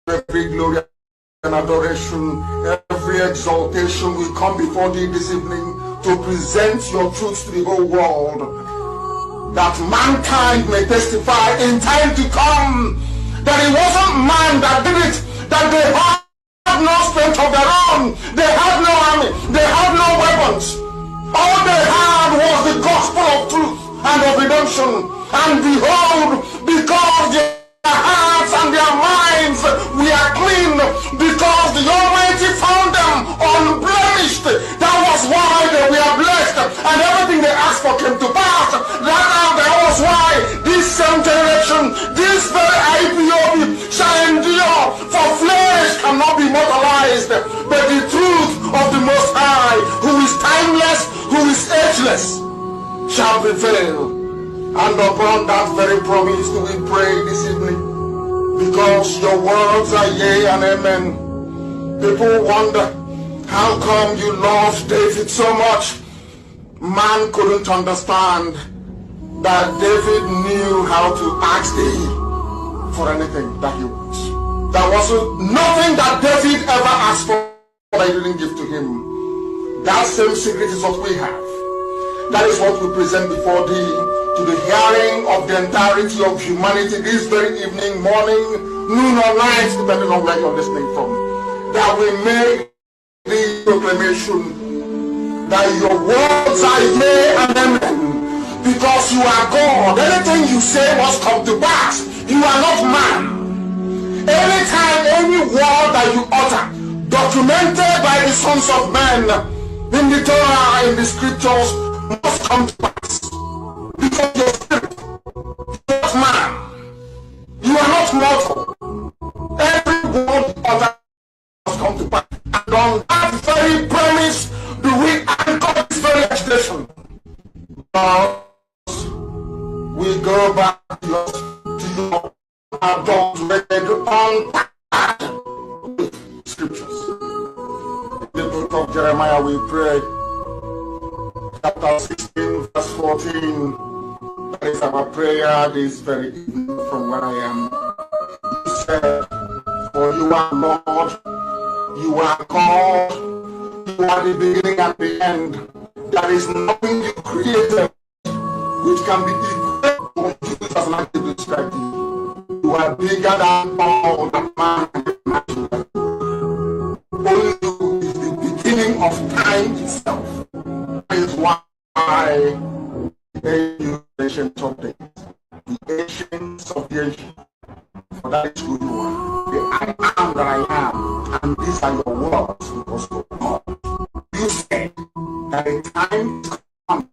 every glory and adoration, every exaltation. We come before thee this evening to present your truth to the whole world, that mankind may testify in time to come that it wasn't man that did it, that they had no strength of their own, they had no army, they had no weapons. All they had was the gospel of truth and of redemption. And behold, because their hearts and their minds were clean, because the Almighty found them unblemished, that was why they were blessed, and everything they asked for came to pass. That was why this same generation, this very IPOB shall endure, for flesh cannot be mortalized, but the truth of the Most High, who is timeless, who is ageless, shall prevail. And upon that very promise do we pray this evening, because your words are yea and amen. People wonder, how come you loved David so much? Man couldn't understand that David knew how to ask thee for anything that he wants. There was nothing that David ever asked for that he didn't give to him. That same secret is what we have. That is what we present before thee, to the hearing of the entirety of humanity this very evening, morning, noon or night, depending on where you're listening from. That we make the proclamation that your words are yea and amen, because you are God. Anything you say must come to pass. You are not man. Anytime, any word that you utter, documented by the sons of men in the Torah, in the scriptures, must come to pass. Because your spirit, you are not man. You are not mortal. Every word you utter must come to pass. And on that very premise do we anchor this very legislation. We go back to your adulterated on scriptures. In the book of Jeremiah we pray, chapter 16 verse 14. That is our prayer this very evening from where I am. You said, for you are Lord, you are God, you are the beginning and the end. There is nothing you created which can be equal to you as like to describe you. You are bigger than all that man can imagine. Only you is the beginning of time itself. That is why the ancient of days, the ancients of the ancient, for that is who you are. The I am that I am, and these are your words, because of God. You said that a time is coming.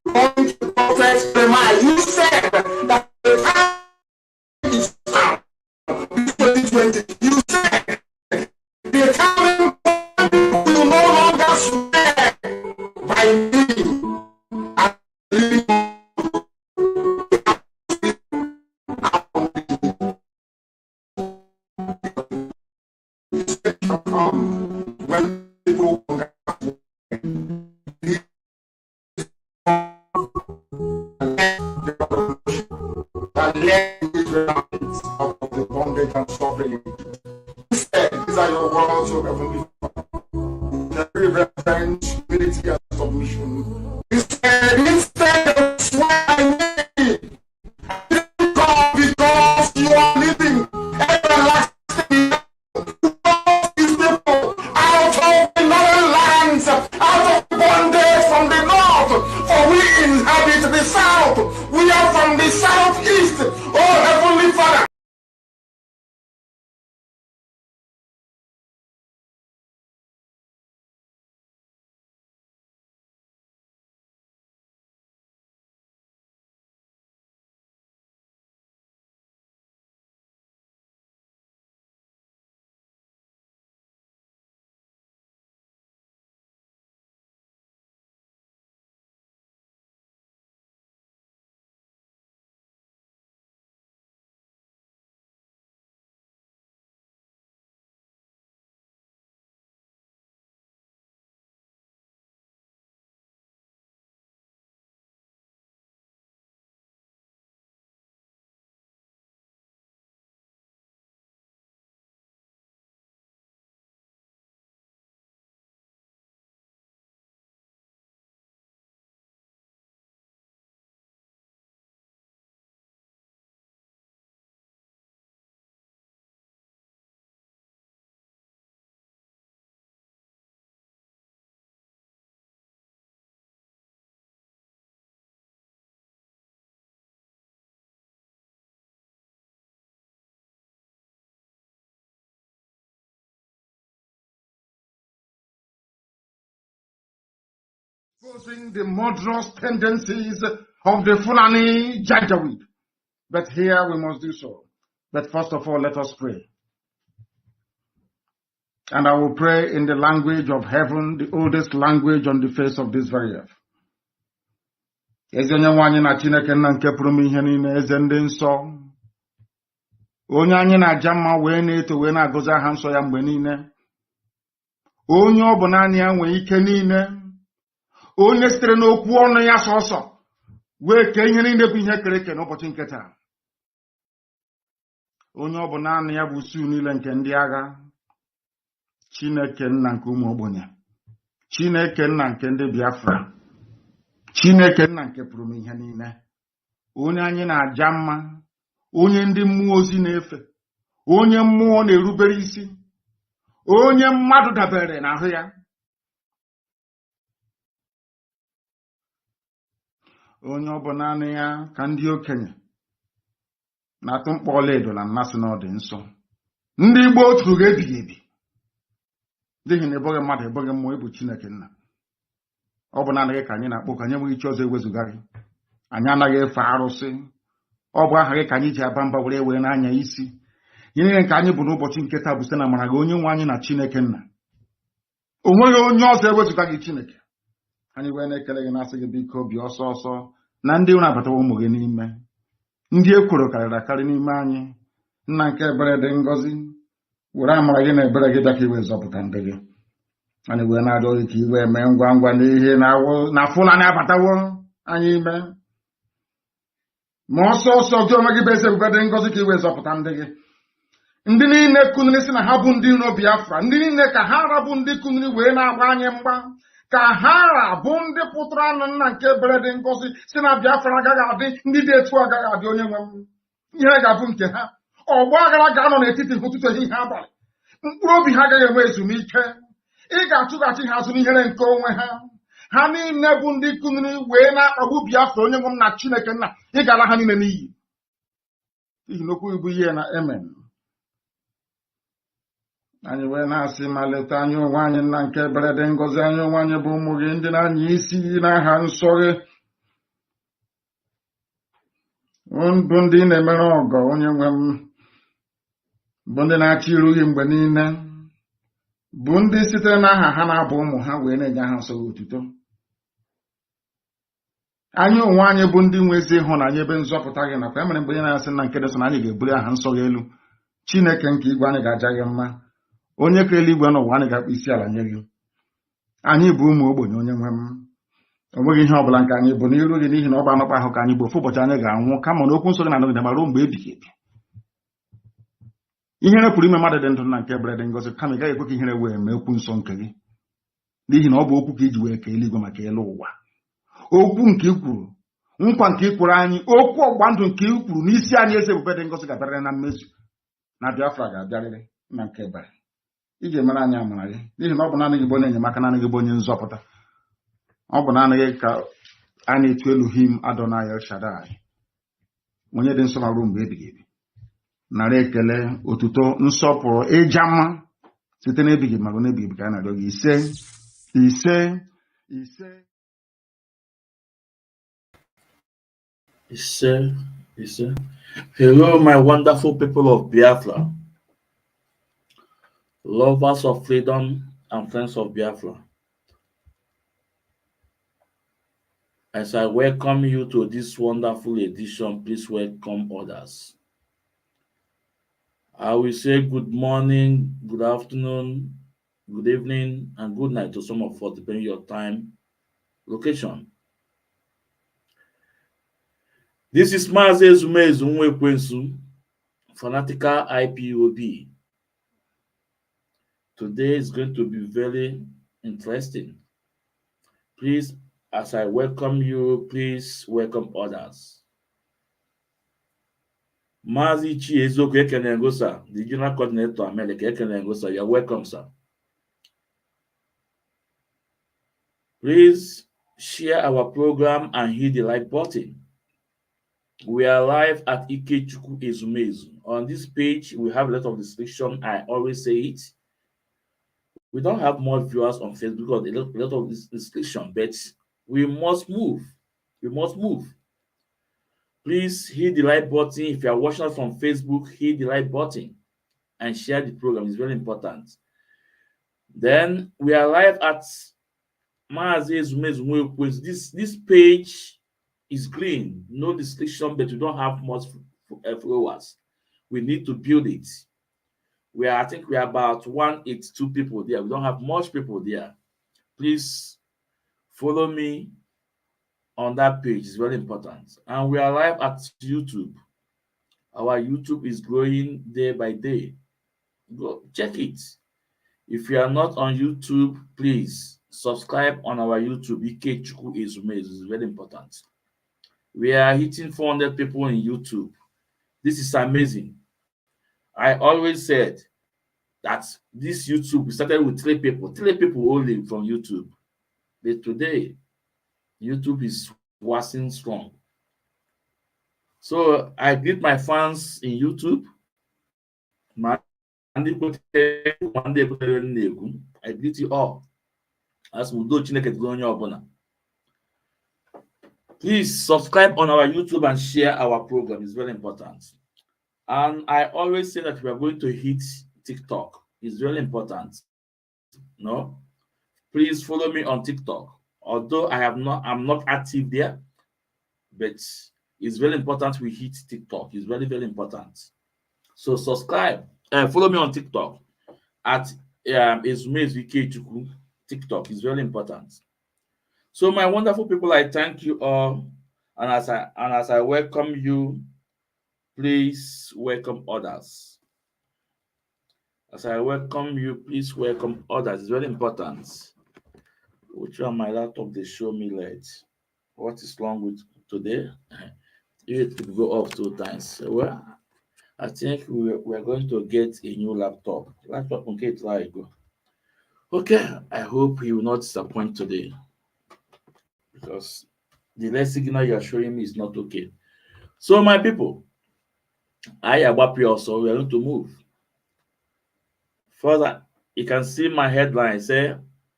According to the prophet Jeremiah, you said that the time is now. 2020, you said the time will no longer swear by me. When people out of the bondage and suffering. Instead, these are your words, O Heavenly Father. Every reverence, humility, and submission. Instead of swearing me, God, because you are living everlasting, because these people out of the northern lands, out of bondage from the north, for we inhabit the south. We are from the southeast. Oh, Heavenly Father. Exposing the murderous tendencies of the Fulani Janjaweed. But here we must do so. But first of all, let us pray. And I will pray in the language of heaven, the oldest language on the face of this very earth. Eze onye nwe anyị na Chineke nna nke pụrụ m ihe niile, eze ndị nsọ, onye anyị na-aja mma wee na-eto wee na-agọzi aha nsọ ya mgbe niile, onye ọ bụ naanị ya nwee ike niile, onye sitere n'okwu ọnụ ya sọsọ wee kee ihe niile bụ ihe kere eke n'ụbọchị nke taa, onye ọ bụ naanị ya bụ usuu niile nke ndị agha, Chineke nna nke ụmụ ogbenye, Chineke nna nke ndị Biafra, Chineke nna nke pụrụ m ihe niile, onye anyị na-aja mma, onye ndị mmụọ ozi na-efe, onye mmụọ na-erubere isi, onye mmadụ dabere n'ahụ ya, onye ọ bụ naanị ya ka ndị okenye na-atụ mkpọ ọlaedo na mmasị na ọ dị nsọ. Ndị Igbo otu ga-ebighị ebi, n'ihi na eboghị mmadụ eboghị mmụọ, ịbụ Chineke nna. Ọ bụ naanị gị ka anyị na-akpọ, ka anyị enweghị chi ọzọ ewezụga gị. Anyị anaghị efe arụsị. Ọ bụ aha gị ka anyị ji aba mba were n'anya isi. Ihe niile nke anyị bụ n'ụbọchị nke taa bụ site na amara gị, onye nwe anyị na Chineke nna. O nweghị onye ọzọ ewezụga gị Chineke. Anyị wee na-ekele gị na-asị gị biko bịa ọsọ ọsọ na ndị na-abatawa ụmụ gị n'ime, ndị ekworo karịrị akarị n'ime anyị. Nna nke ebere dị ngọzi, were amara gị na ebere gị bịa ka iwe zọpụta ndị gị. Anyị wee na-arịọ gị ka iwe mee ngwa ngwa n'ihe na Fulani abatawo anyị ime, ma ọsọ ọsọ gị onwe gị bụ eze ebube dị ngọzi ka iwe zọpụta ndị gị. Ndị niile kuniri si na ha bụ ndị iro Biafra, ndị niile ka ha rabụ ndị kuniri wee na-agba anyị mgba, ka ha rabụ ndị pụtara anụ nna nke ebere dị ngọzi si na Biafra agaghị adị, ndị dị etu agaghị adị. Onye nwe m, ihe ga-abụ nke ha. Ọgba aghara ga-anọ n'etiti ụtụtụ ehihie abalị, mkpụrụ obi ha agaghị enwe ezumike. Ị ga-achụghachi ha azụ n'ihere nke onwe ha. Ha niile bụ ndị kuniri wee na-akpagbu Biafra. Onye nwe m na Chineke nna, ị ga-ala ha niile n'iyi, n'ihi n'okwu ibu ihe na amen. Anyị wee na-asị ma leta anyị onwe anyị nna nke ebere dị ngọzi, anyị onwe anyị bụ ụmụ gị ndị na-anya isi n'aha nsọ gị, bụ ndị na-emere ọgọ. Onye nwe m, bụ ndị na-achị iru gị mgbe niile, bụ ndị sitere n'aha ha na-abụ ụmụ ha wee na-enye aha nsọ gị otuto. Anyị onwe anyị bụ ndị nwe ezi ịhụnanya ebe nzọpụta gị nakwa e mere mgbe onye na-asị na nke dị so na anyị ga-ebuli aha nsọ gị elu. Chineke nke igwe, anyị ga-aja gị mma. Onye ka eluigwe n'ụwa, anyị ga-akpụ isi ala nye gị. Anyị bụ ụmụ ogbenye. Onye nwe m, o nweghị ihe ọbụla nke anyị bụ n'iru gị, n'ihi na ọ bụ anọkpa ahụ ka anyị bụ. Ofu ụbọchị anyị ga-anwụ, kama na okwu nsọ gị na-anọgide ma ruo mgbe ebighị ebi. Ihere pụrụ ime mmadụ dị ndụ na nke ebere dị ngọzi, kama ị gaghị ekwe ka ihere wee mee okwu nsọ nke gị, n'ihi na ọ bụ okwu ka iji wee kee eluigwe maka elu ụwa. Okwu nke i kwuru, nkwa nke i kwuru anyị, okwu ọgba ndụ nke i kwuru n'isi anyị, eze ebube dị ngọzi, ga-abịarịrị na mmezu. Na Biafra ga-abịarịrị na nke ebere. Ị ga-emere anyị amara gị, n'ihi na ọ bụ naanị gị bụ onye enyemaka, naanị gị bụ onye nzọpụta. Ọ bụ naanị gị ka a na-etu Elohim Adonai El Shaddai, onye dị nsọ ma ruo mgbe ebighị ebi. Nara ekele, otuto, nsọpụrụ, ịja mma site n'ebighị ma ruo n'ebighị ebi ka a na-arịọ gị. Ise ise ise ise ise. Hello, my wonderful people of Biafra, lovers of freedom and friends of Biafra. As I welcome you to this wonderful edition, please welcome others. I will say good morning, good afternoon, good evening, and good night to some of us, depending on your time, location. This is Maazị Ezumezu Nwekwensu, Fanatical IPOB. Today is going to be very interesting. Please, as I welcome you, please welcome others. Maazị Chiezoku Ekenengo, sir, the General Coordinator America Ekenengo, sir, you're welcome, sir. Please share our program and hit the like button. We are live at Ikechukwu Ezumezu. On this page, we have a lot of description. I always say it. We don't have more viewers on Facebook because a lot of this description, but We must move. We must move. Please hit the like button. If you are watching us from Facebook, hit the like button and share the program. It's very important. Then we are live at This page is green, no distinction, but we don't have much followers. We need to build it. I think we are about 182 people there. We don't have much people there. Please follow me on that page. It's very important. And we are live at YouTube. Our YouTube is growing day by day. Go check it. If you are not on YouTube, please subscribe on our YouTube. Ikechukwu Ezumezu is very important. We are hitting 400 people in YouTube. This is amazing. I always said that this YouTube, we started with 3 people only from YouTube. But today, YouTube is waxing strong. So I greet my fans in YouTube. I greet you all. As Udo Chineke onye ọbụla. Please subscribe on our YouTube and share our program. It's very important. And I always say that we are going to hit TikTok. It's very important. No? Please follow me on TikTok. Although I'm not active there, but it's very important we hit TikTok. It's very, very important. So subscribe and follow me on TikTok at Ikechukwu. TikTok is very important. So my wonderful people, I thank you all, and as I welcome you, please welcome others. As I welcome you, please welcome others. It's very important. Which on my laptop they show me late. What is wrong with today? It could go off 2 times. Well, I think we're going to get a new laptop. Laptop okay, like go. Okay, I hope he will not disappoint today, because the less signal you are showing me is not okay. So my people, I am happy also. We are going to move further. You can see my headline say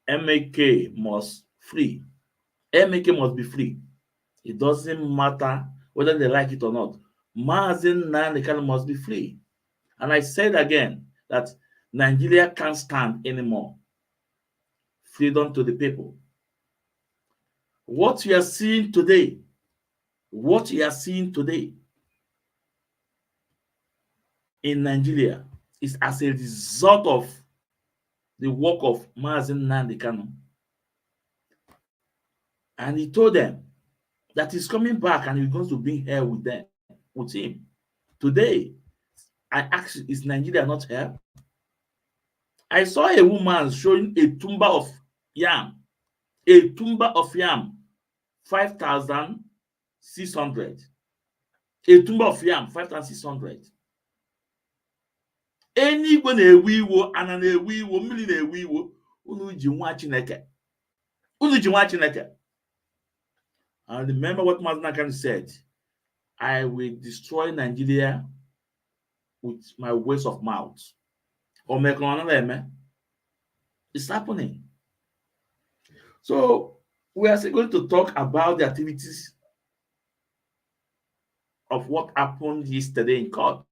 MAK must free. MAK must be free. It doesn't matter whether they like it or not. Mazen Nnamdi must be free. And I said again that Nigeria can't stand anymore. Freedom to the people. What we are seeing today in Nigeria is as a result of the work of Mazen Nnamdi. And he told them that he's coming back and he's going to be here with him. Today, I asked, is Nigeria not here? I saw a woman showing a tumba of yam. 5,600. A tumba of yam, 5,600. Anywhere na-ewe iwo, ana na-ewe iwo, mmiri na-ewe iwo, unu ji nwa Chineke. And remember what Mazen said, I will destroy Nigeria with my words of mouth. It's happening. So we are going to talk about the activities of what happened yesterday in court.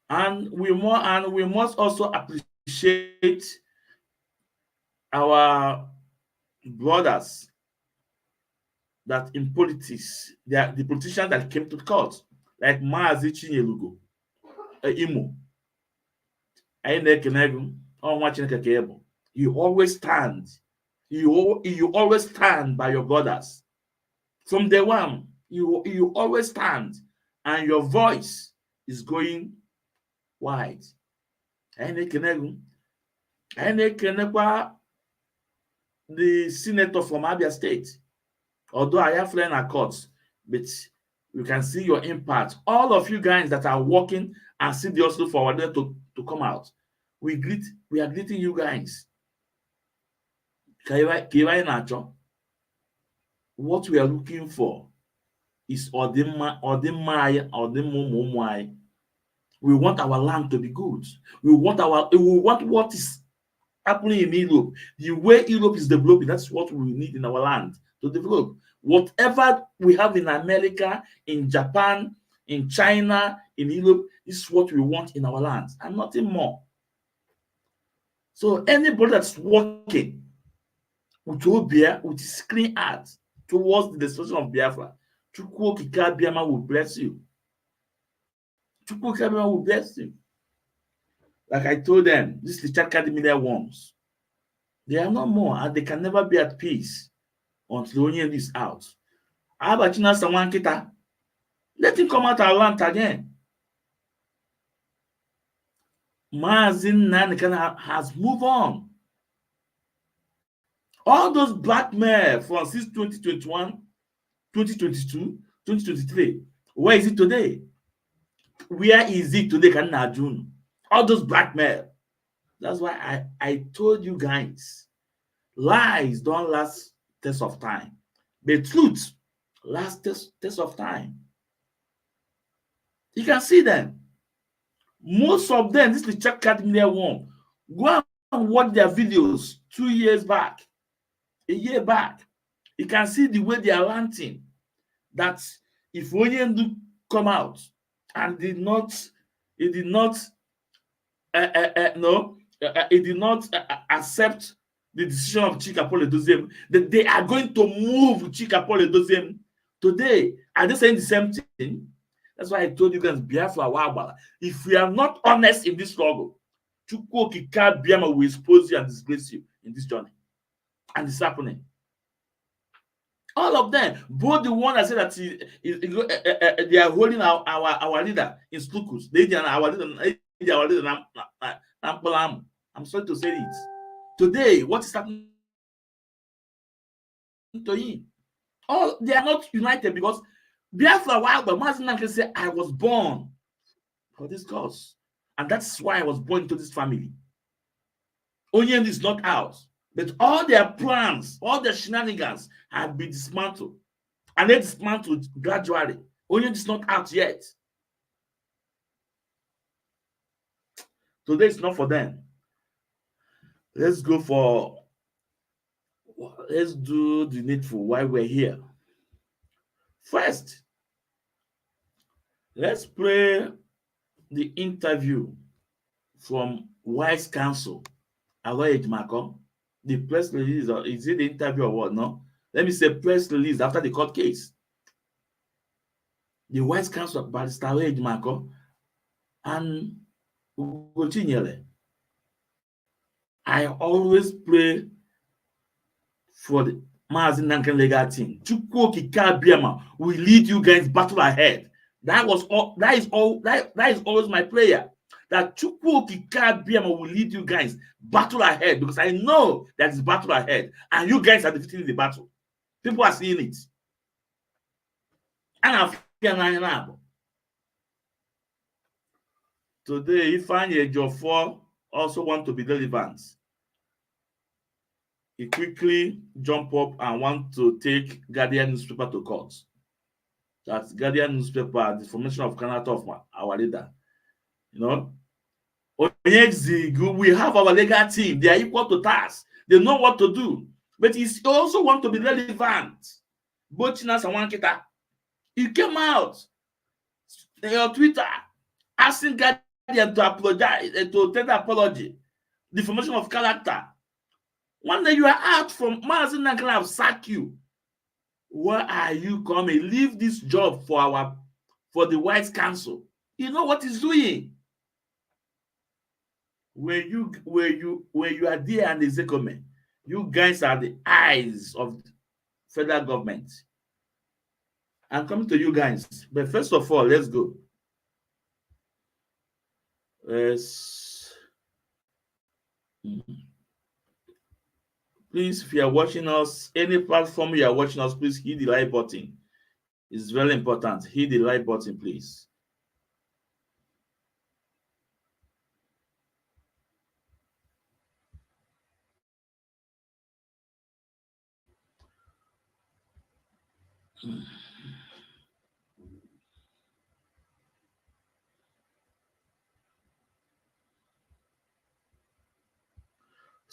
And we must also appreciate our brothers that in politics, they are the politicians that came to court, like Maazi Chinyelugo, Imo. You always stand. You always stand by your brothers. From day one, you always stand, and your voice is going wide. The senator from Abia State, although I have learned at courts, but you can see your impact. All of you guys that are working and see the hustle forward to come out. We are greeting you guys. What we are looking for is Odimma. We want our land to be good. We want what is happening in Europe. The way Europe is developing, that's what we need in our land to develop. Whatever we have in America, in Japan, in China, in Europe, this is what we want in our lands and nothing more. So anybody that's working with Obia, with his clean heart towards the destruction of Biafra, Chukwu Okike Abiama will bless you. Chukwu Okike Abiama will bless you. Like I told them, these Richard Kadimile worms, they are no more and they can never be at peace until Onye is out. Abachina Sawankita, let him come out our land again. Mazin Nanikana has moved on. All those blackmail from since 2021, 2022, 2023, where is it today? Where is it today? Can June? All those blackmail. That's why I told you guys, lies don't last test of time. The truth lasts test of time. You can see them. Most of them, this is the check card media one. Go and watch their videos 2 years back, a year back. You can see the way they are ranting. That if Onyendu come out and it did not accept the decision of Chika Paul Edoziem, that they are going to move Chika Paul Edoziem today. Are they saying the same thing? That's why I told you guys, Biafra Wabala. If we are not honest in this struggle, Chukwu Okike Abiama will expose you and disgrace you in this journey. And it's happening. All of them, both the one that said that they are holding our leader in Slukus, I'm sorry to say it. Today, what is happening to him? All they are not united because Biafra Wagba Mazin can say, I was born for this cause. And that's why I was born into this family. Onyen is not out. But all their plans, all their shenanigans have been dismantled. And they dismantled gradually. Onyen is not out yet. Today is not for them. Let's do the needful while we're here. First, let's play the interview from Wise Counsel, Aloy Ejimako. The press release, or is it the interview or what? No, let me say press release after the court case. The Wise Counsel, Barrister Aloy Ejimako and Ugochinyele. I always pray for the Mazin Nankan legal team. Chukwu Okike Abiama will lead you guys battle ahead. That is always my prayer. That Chukwu Okike Abiama will lead you guys battle ahead, because I know that is battle ahead and you guys are defeating the battle. People are seeing it. And I'm feeling today, Ifeanyi Ejiofor also want to be relevant. He quickly jump up and want to take Guardian newspaper to court. That's Guardian newspaper, the formation of Canada of our leader. You know, we have our legal team. They are equal to task. They know what to do. But he also want to be relevant. Bochinas and Wankita. He came out on Twitter asking Guardian to apologize, to take the apology. The formation of character. One day you are out from Mazin Nankan have sacked you. Where are you coming? Leave this job for the White Council. You know what he's doing. When you are there and the executive, you guys are the eyes of the federal government. I'm coming to you guys, but first of all, let's go. Please, if you are watching us, any platform you are watching us, please hit the like button. It's very important. Hit the like button, please.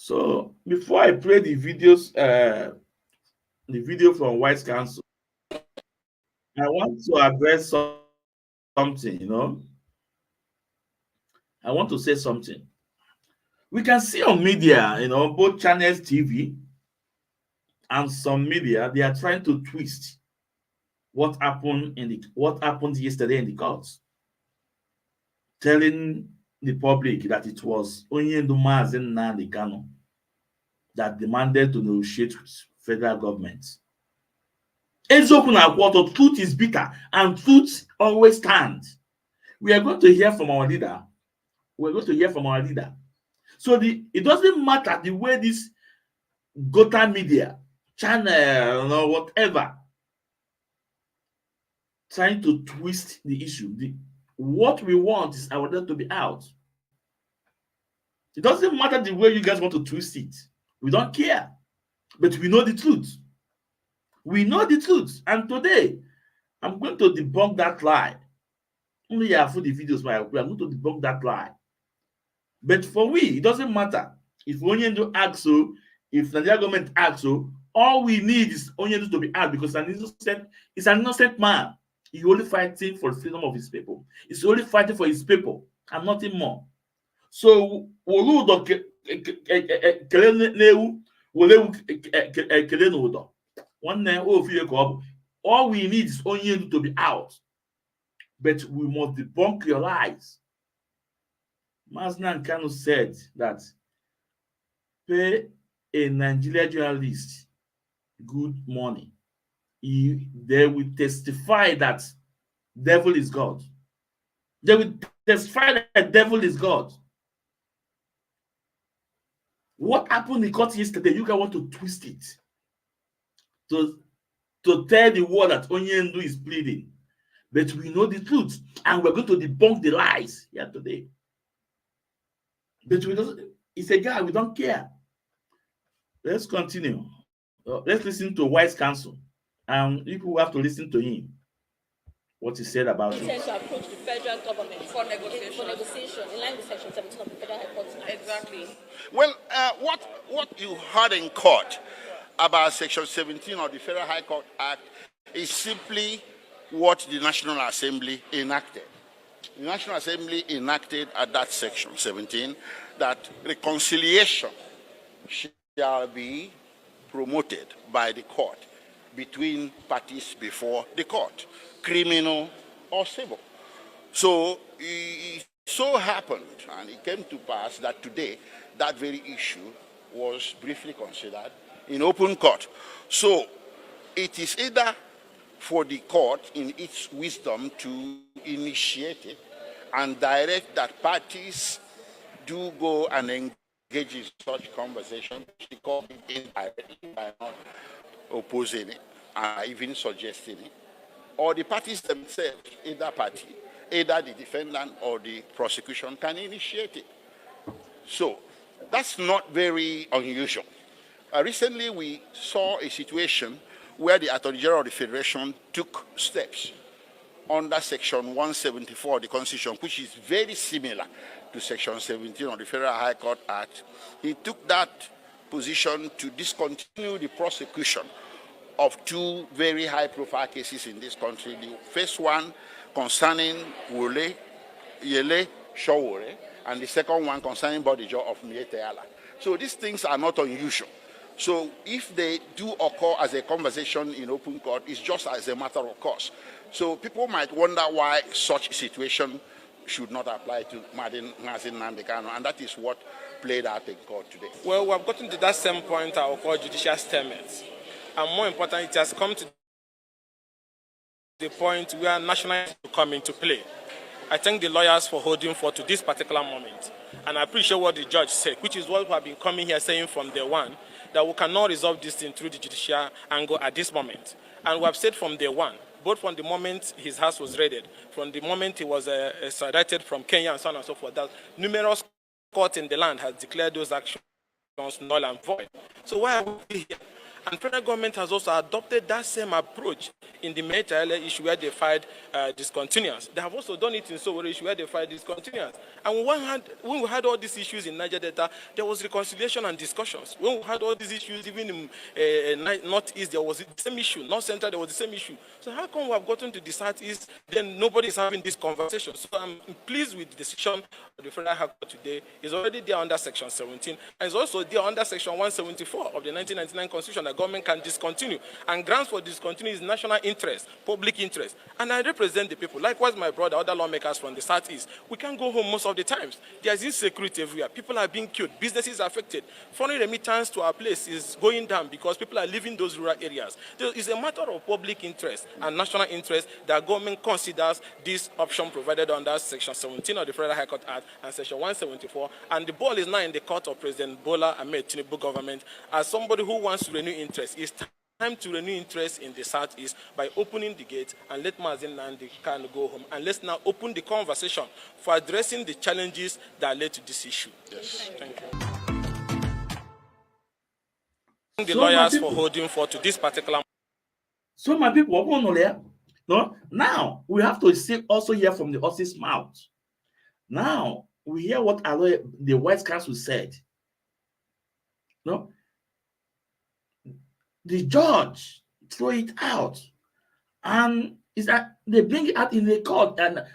So before I play the videos, the video from White Council, I want to address something. I want to say something. We can see on media, both channels, TV, and some media, they are trying to twist what happened yesterday in the courts, telling the public that it was Onyendu Mazen Nnamdi Kanu that demanded to negotiate with federal government. Eziokwu na-akwụ, truth is bitter and truth always stands. We are going to hear from our leader. We're going to hear from our leader. So it doesn't matter the way this Gota media, channel, or whatever, trying to twist the issue. What we want is our leader to be out. It doesn't matter the way you guys want to twist it. We don't care. But we know the truth. We know the truth. And today, I'm going to debunk that lie. Only for the videos, I'm going to debunk that lie. But for we, it doesn't matter. If Onyendu asks so, if the Nigeria government asks so, all we need is Onyendu to be out because he's an innocent man. He's only fighting for the freedom of his people. He's only fighting for his people and nothing more. So, all we need is Onyendu to be out. But we must debunk your lies. Mazna Kanu said that pay a Nigerian journalist good money. They will testify that devil is God. They will testify that devil is God. What happened in court yesterday? You guys want to twist it to tell the world that Onyendu is pleading. But we know the truth, and we're going to debunk the lies here today. But it's a guy, we don't care. Let's continue. Let's listen to Wise Counsel. And people have to listen to him. What he said about it. To approach the federal government for negotiation in line with Section 17 of the Federal High Court. Exactly. Well, what you heard in court about Section 17 of the Federal High Court Act is simply what the National Assembly enacted. The National Assembly enacted at that Section 17 that reconciliation shall be promoted by the court between parties before the court, criminal or civil. So it so happened, and it came to pass that today that very issue was briefly considered in open court. So it is either for the court in its wisdom to initiate it and direct that parties do go and engage in such conversation, indirectly by not opposing it, even suggesting it, or the parties themselves, either party, either the defendant or the prosecution can initiate it. So that's not very unusual. Recently, we saw a situation where the Attorney General of the Federation took steps under Section 174 of the Constitution, which is very similar to Section 17 of the Federal High Court Act. He took that position to discontinue the prosecution of two very high-profile cases in this country. The first one concerning Yele Showore, and the second one concerning Bodijo of Mieteala. So these things are not unusual. So if they do occur as a conversation in open court, it's just as a matter of course. So people might wonder why such a situation should not apply to Mazen Nnamdi Kanu, and that is what played out in court today. Well, we have gotten to that same point I will call judicial stalemate. And more important, it has come to the point where national will come into play. I thank the lawyers for holding forth to this particular moment. And I appreciate what the judge said, which is what we have been coming here saying from day one, that we cannot resolve this thing through the judicial angle at this moment. And we have said from day one, both from the moment his house was raided, from the moment he was extradited from Kenya and so on and so forth, that numerous courts in the land have declared those actions null and void. So why are we here? And federal government has also adopted that same approach in the Major issue where they filed discontinuance. They have also done it in Sowore issue where they filed discontinuance. And when we had all these issues in Niger Delta, there was reconciliation and discussions. When we had all these issues, even in Northeast, there was the same issue. North Central, there was the same issue. So how come we have gotten to the Southeast, then nobody is having this conversation? So I'm pleased with the decision of the Federal High Court today. It's already there under Section 17, and it's also there under Section 174 of the 1999 Constitution that government can discontinue. And grounds for discontinue is national interest, public interest. And I represent the people. Likewise, my brother, other lawmakers from the Southeast. We can't go home most of the times. There's insecurity everywhere. People are being killed. Businesses are affected. Foreign remittance to our place is going down because people are leaving those rural areas. It's a matter of public interest and national interest that government considers this option provided under Section 17 of the Federal High Court Act and Section 174. And the ball is now in the court of President Bola Ahmed Tinubu government. As somebody who wants to renew interest, it's time to renew interest in the Southeast by opening the gate and let Mazin Nandi can go home. And let's now open the conversation for addressing the challenges that led to this issue. Yes. Thank you. The lawyers for holding forth to this particular. So my people, no, now we have to also hear from the horse's mouth. Now we hear what the White Council said. No, the judge throw it out, and is that they bring it out in the court, and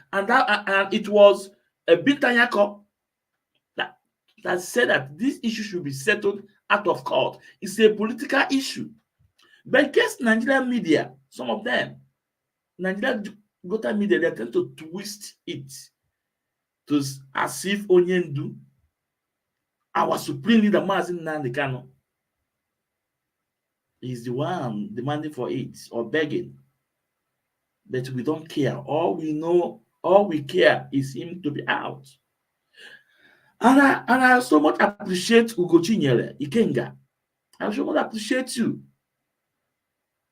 it was a Bintanyako that said that this issue should be settled out of court. It's a political issue. But guess Nigerian media, some of them, Nigerian Gota media, they tend to twist it to as if Onyendu, our supreme leader, Mazin Nnamdi Kanu, is the one demanding for it or begging. But we don't care. All we know, all we care is him to be out. And I so much appreciate Ugochi Nyele, Ikenga. I so much appreciate you.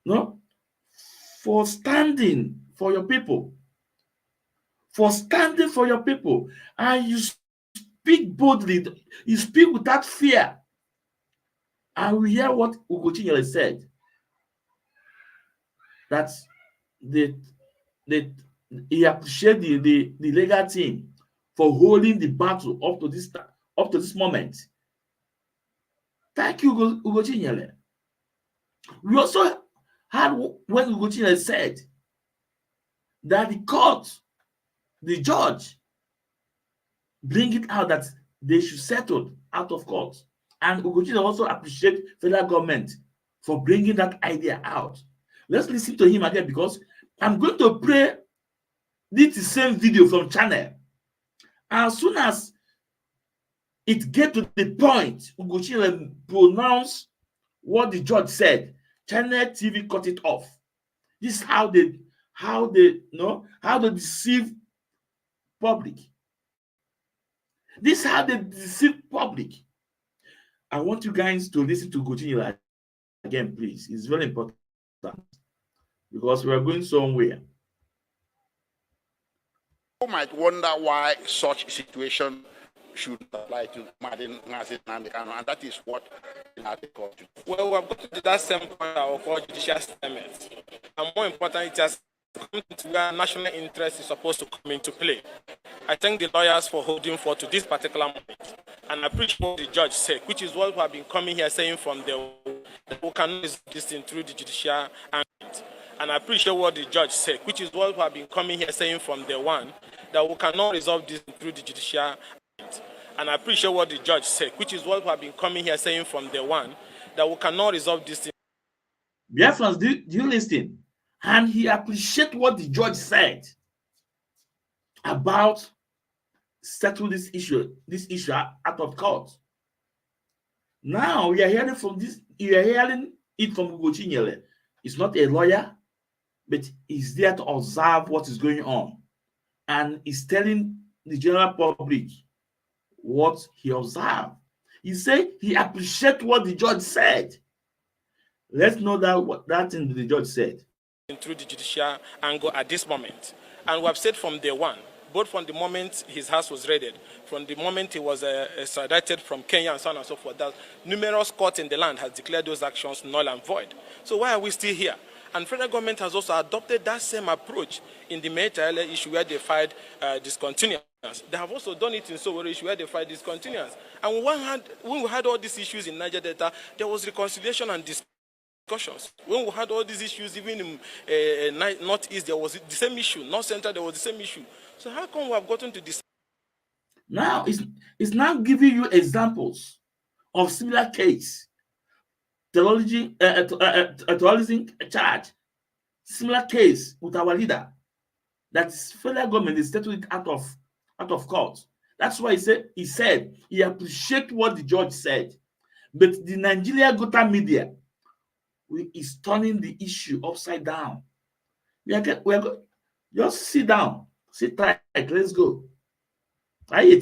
No? For standing for your people. For standing for your people. And you speak boldly. You speak without fear. And we hear what Ugochi Nyele said. That he appreciate the legal team for holding the battle up to this moment. Thank you, Ugochi Nyele. We also had when Ugochi Nyele said that the court, the judge, bring it out that they should settle out of court. And Ugochi Nyele also appreciate federal government for bringing that idea out. Let's listen to him again, because I'm going to play this same video from channel. As soon as it get to the point, Ugochi Nyele pronounce what the judge said, Channel TV cut it off. This is how they deceive public. This is how they deceive public. I want you guys to listen to Ugochi Nyele again, please. It's very important because we are going somewhere. You might wonder why such situation should apply to Mazin Nnamdi Kanu, and that is what the article to. Well, we have got to that same point of our judicial statement. And more important, it has come to where national interest is supposed to come into play. I thank the lawyers for holding forth to this particular moment. And I appreciate what the judge said, which is what we have been coming here saying from the that we cannot resolve this thing through the judicial ambit. And I appreciate what the judge said, which is what we have been coming here saying from the one that we cannot resolve this through the judicial ambit. And I appreciate what the judge said, which is what we have been coming here saying from the one that we cannot resolve this thing. Biafrans, do you listen? And he appreciated what the judge said about settle this issue out of court. Now we are hearing from this, you are hearing it from Ugochi Nyele. He's not a lawyer, but he's there to observe what is going on. And he's telling the general public what he observed. He said he appreciates what the judge said. Let's know that thing the judge said. Through the judicial angle at this moment. And we have said from day one, both from the moment his house was raided, from the moment he was extradited from Kenya and so on and so forth, that numerous courts in the land has declared those actions null and void. So why are we still here? And federal government has also adopted that same approach in the Meitele issue where they filed discontinuance. They have also done it in Sowore issue where they filed discontinuance. And when we had all these issues in Niger Delta, there was reconciliation and discussions. When we had all these issues, even in Northeast, there was the same issue. North Central, there was the same issue. So how come we have gotten to this? Now, it's now giving you examples of similar case. Terrorism charge, similar case with our leader. That federal government is settled it out of court. That's why he said he appreciates what the judge said, but the Nigeria Gota media is turning the issue upside down. Just sit down, sit tight, let's go. Then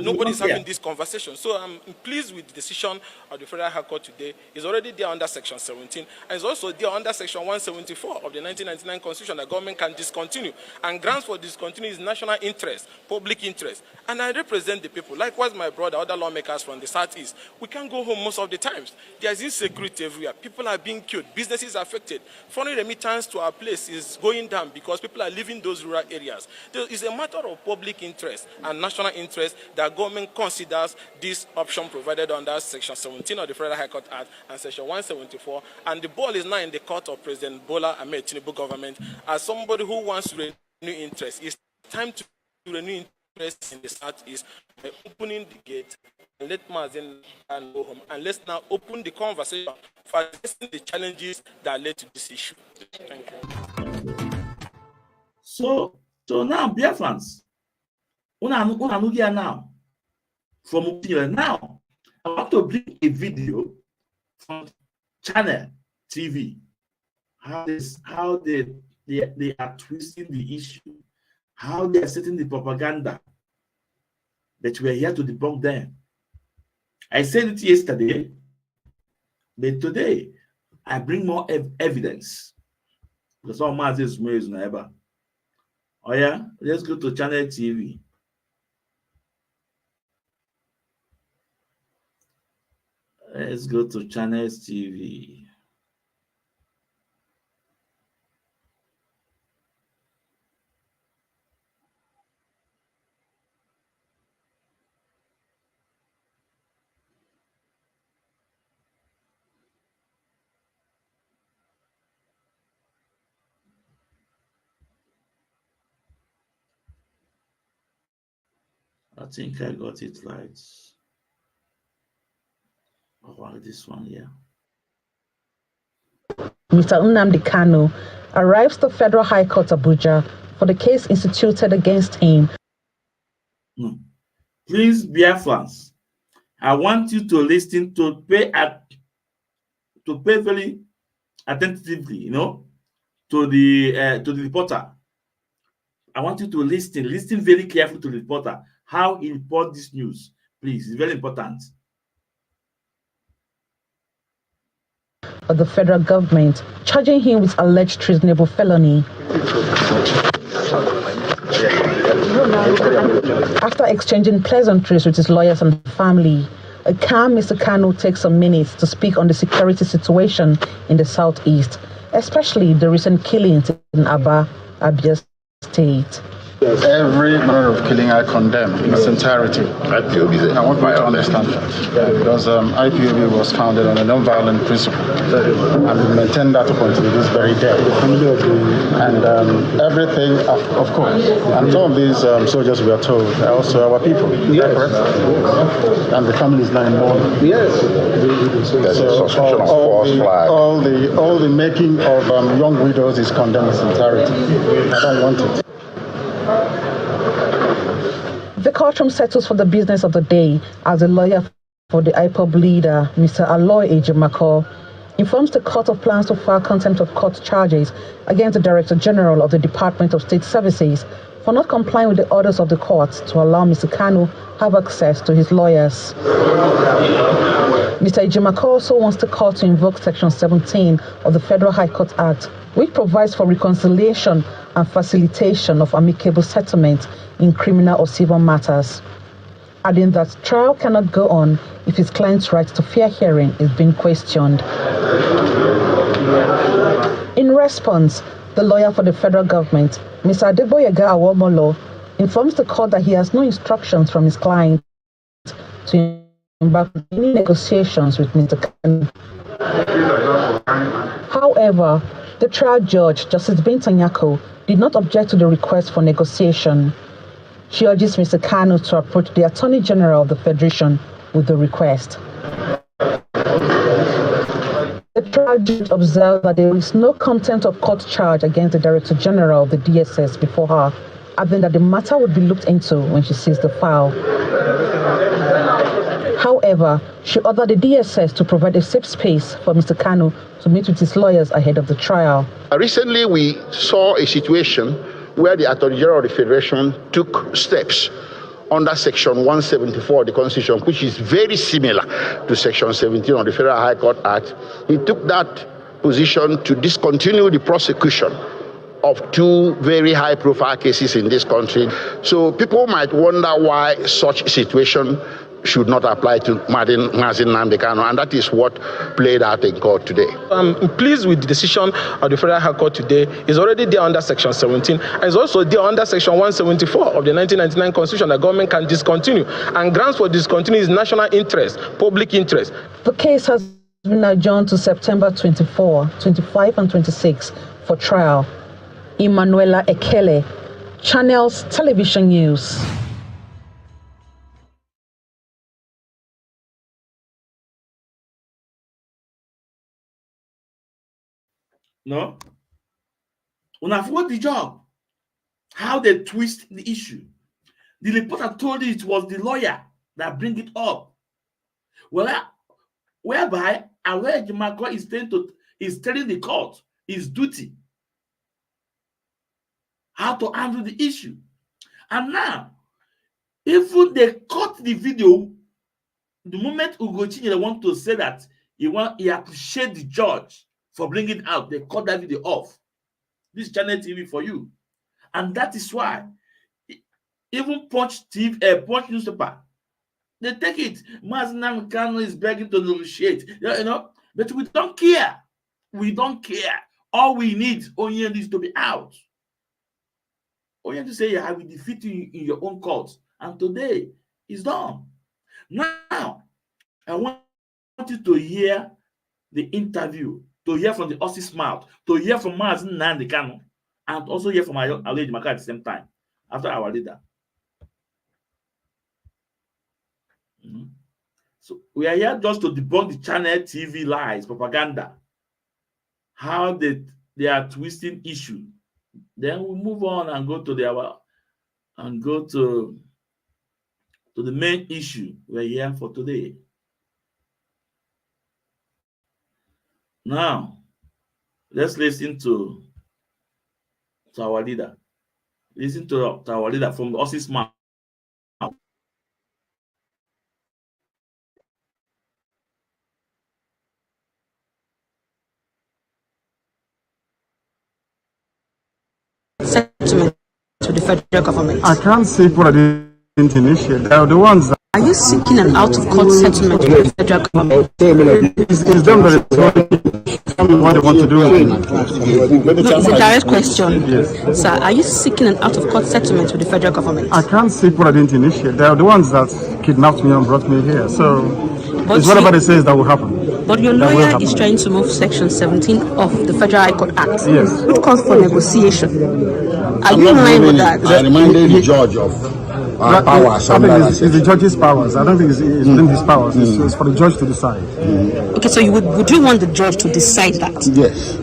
nobody's having this conversation. So I'm pleased with the decision of the Federal High Court today. It's already there under Section 17, and it's also there under Section 174 of the 1999 Constitution that government can discontinue. And grounds for discontinue is national interest, public interest. And I represent the people. Likewise, my brother, other lawmakers from the Southeast. We can't go home most of the times. There's insecurity everywhere. People are being killed. Businesses are affected. Foreign remittance to our place is going down because people are leaving those rural areas. It's a matter of public interest and national interest that government considers this option provided under Section 17 of the Federal High Court Act and Section 174, and the ball is now in the court of President Bola Ahmed Tinubu government. As somebody who wants to renew interest, it's time to renew interest in the Southeast by opening the gate and let Mazen and go home. And let's now open the conversation for addressing the challenges that led to this issue. Thank you. So now, Biafrans, now from now, I want to bring a video from Channel TV. How they are twisting the issue, how they are setting the propaganda that we are here to debunk them. I said it yesterday, but today I bring more evidence because all my is never. Oh yeah, let's go to Channel TV. Let's go to Channels TV. I think I got it right. Oh, this one here. Mr. Nnamdi Kanu arrives to Federal High Court Abuja for the case instituted against him. Please, Biafrans, I want you to listen to pay very attentively, to the reporter. I want you to listen very carefully to the reporter, how he reports this news. Please, it's very important. Of the federal government, charging him with alleged treasonable felony. After exchanging pleasantries with his lawyers and family, a calm Mr. Kanu takes some minutes to speak on the security situation in the Southeast, especially the recent killings in Abia State. Every manner of killing I condemn in its entirety. I want you to understand that. Because IPOB was founded on a non-violent principle. And we maintain that up until this very day. And everything, of course. And some of these soldiers, we are told, are also our people. Yes. Correct? And the family is now in mourning. Yes. So all the making of young widows is condemned in its entirety. I don't want it. The courtroom settles for the business of the day as the lawyer for the IPOB leader, Mr. Aloy Ejimako, informs the court of plans to file contempt of court charges against the Director General of the Department of State Services for not complying with the orders of the court to allow Mr. Kanu have access to his lawyers. Mr. Ejimako also wants the court to invoke Section 17 of the Federal High Court Act which provides for reconciliation and facilitation of amicable settlement in criminal or civil matters, adding that trial cannot go on if his client's right to fair hearing is being questioned. In response, the lawyer for the federal government, Mr. Adeboyega Awomolo, informs the court that he has no instructions from his client to embark on any negotiations with Mr. Kanu. However, the trial judge, Justice Bintanyako, did not object to the request for negotiation. She urges Mr. Kanu to approach the Attorney General of the Federation with the request. The trial judge observed that there is no contempt of court charge against the Director General of the DSS before her, adding that the matter would be looked into when she sees the file. However, she ordered the DSS to provide a safe space for Mr. Kanu to meet with his lawyers ahead of the trial. Recently, we saw a situation where the Attorney General of the Federation took steps under Section 174 of the Constitution, which is very similar to Section 17 of the Federal High Court Act. He took that position to discontinue the prosecution of two very high-profile cases in this country. So people might wonder why such a situation should not apply to Mazin Nnamdi Kanu, and that is what played out in court today. I'm pleased with the decision of the Federal High Court today. It's already there under Section 17, and it's also there under Section 174 of the 1999 Constitution that government can discontinue, and grounds for discontinue is national interest, public interest. The case has been adjourned to September 24, 25, and 26 for trial. Emanuela Ekele, Channels Television News. No? Una forgot the job. How they twist the issue. The reporter told you it was the lawyer that bring it up. Well, whereby Aloy Ejimakor is telling the court his duty, how to handle the issue. And now, even they cut the video, the moment Ugochinyere want to say that he appreciate the judge for bringing it out, they cut that video off. This channel TV for you. And that is why even Punch newspaper, they take it. Mazin Nnamdi Kanu is begging to negotiate. You know, but we don't care. We don't care. All we need Onyen is to be out. Onyen to say, I will defeat you in your own court. And today is done. Now, I want you to hear the interview, to hear from the horse's mouth, to hear from Mazin Nnamdi Kanu, and also hear from Aloy Ejimakor at the same time, after our leader. So we are here just to debunk the channel TV lies, propaganda, how they are twisting issue. Then we move on and go to the main issue we're here for today. Now, let's listen to our leader. Listen to our leader from the horse's mouth. Settlement to the federal government. I can't say what I didn't initiate. They are the ones that. Are you seeking an out-of-court settlement with the federal government? It's them that what they want to do. No, it's a direct question. Yes. Sir, are you seeking an out-of-court settlement with the federal government? I can't say what I didn't initiate. They are the ones that kidnapped me and brought me here. So it's whatever they say that will happen. But your lawyer is trying to move Section 17 of the Federal High Court Act, yes, which calls for negotiation. Are you in line with that? I reminded the judge of our powers. I think it's the judge's powers. I don't think it's within his powers. It's for the judge to decide. Okay, so would you want the judge to decide that? Yes.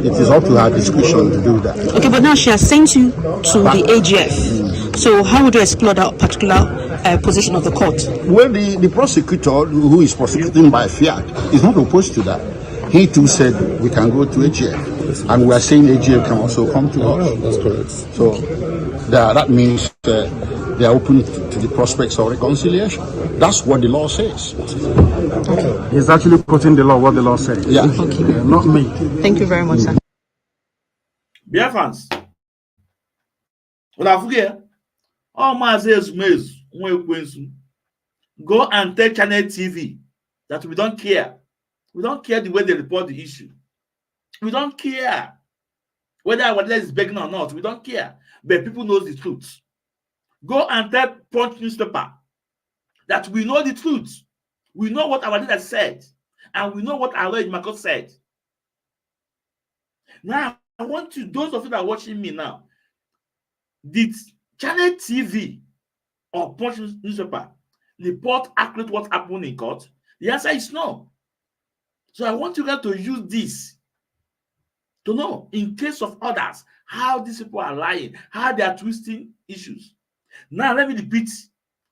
It is up to her discretion to do that. Okay, but now she has sent you to the AGF. So how would you explore that particular position of the court? Well, the prosecutor who is prosecuting by fiat is not opposed to that. He too said we can go to AGF. And we are saying AGF can also come to us. That's correct. So that means they are open to the prospects of reconciliation. That's what the law says. He's actually putting the law what the law says. Yeah. Okay. Not me. Thank you very much, sir. Dear fans, what I forget? All my says go and tell Channel TV that we don't care. We don't care the way they report the issue. We don't care whether it's begging or not. We don't care. But people know the truth. Go and tell Punch newspaper that we know the truth. We know what our leader said. And we know what our Lord Marcos said. Now, I want you, those of you that are watching me now, did Channel TV or Punch newspaper report accurate what happened in court? The answer is no. So I want you guys to use this to know, in case of others, how these people are lying, how they are twisting issues. Now, let me repeat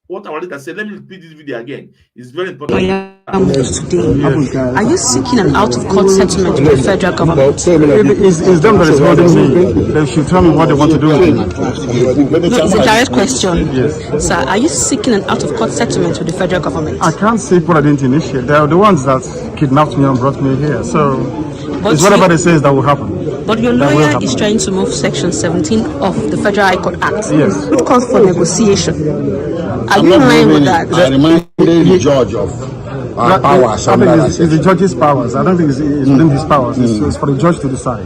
what our leader said. Let me repeat this video again. It's very important. Today, are you seeking an out-of-court settlement with the federal government? It's them that is holding me. They should tell me what they want to do with me. No, it's a direct question. Yes. Sir, are you seeking an out-of-court settlement with the federal government? I can't say what I didn't initiate. They are the ones that kidnapped me and brought me here. So But it's whatever they say that will happen. But your lawyer is trying to move Section 17 of the Federal High Court Act, Yes. which calls for negotiation. Are you in line with that? I reminded the judge of our powers. I think it's the judge's powers. I don't think it's within his powers. It's for the judge to decide.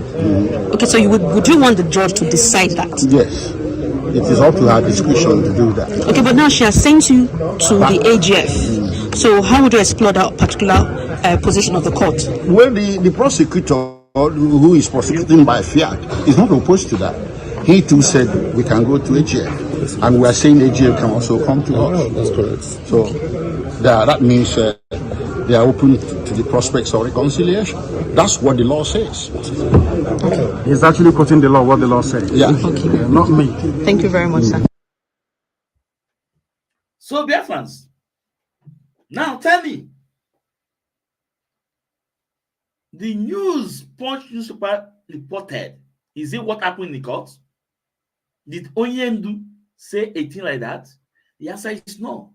Okay, so would you want the judge to decide that? Yes. It is up to her discretion to do that. Okay, but now she has sent you to the AGF. So how would you explore that particular position of the court? Well, the prosecutor who is prosecuting by fiat is not opposed to that. He too said we can go to AGF, and we are saying AGF can also come to us. That's correct. So that means they are open to the prospects of reconciliation. That's what the law says. He's actually quoting the law, what the law says. Yeah. Okay. Not me. Thank you very much, sir. So, dear fans, now tell me, the news Punch newspaper reported, is it what happened in the court? Did Onyendu say a thing like that? The answer is no.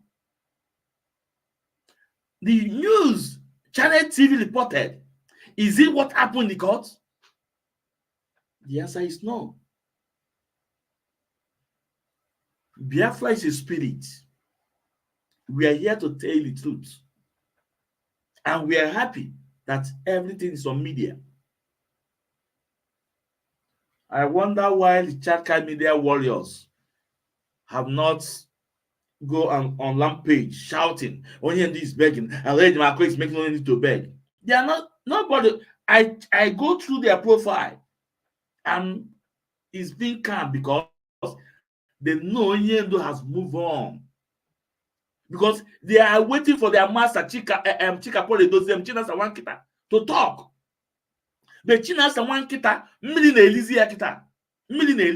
The news Channel TV reported, is it what happened in the court? The answer is no. Biafra is a spirit. We are here to tell the truth. And we are happy that everything is on media. I wonder why the Chaka media warriors have not go on Rampage shouting, Onyendi is begging, and Lady Marco is making Onyendi to beg. They are not, nobody. I go through their profile and it's being calm because they know Onyendi has moved on. Because they are waiting for their master Chika Pole Dozem Chinasa Wankita to talk. But Chinasa Wankita, Millie Elizia Kita, Millie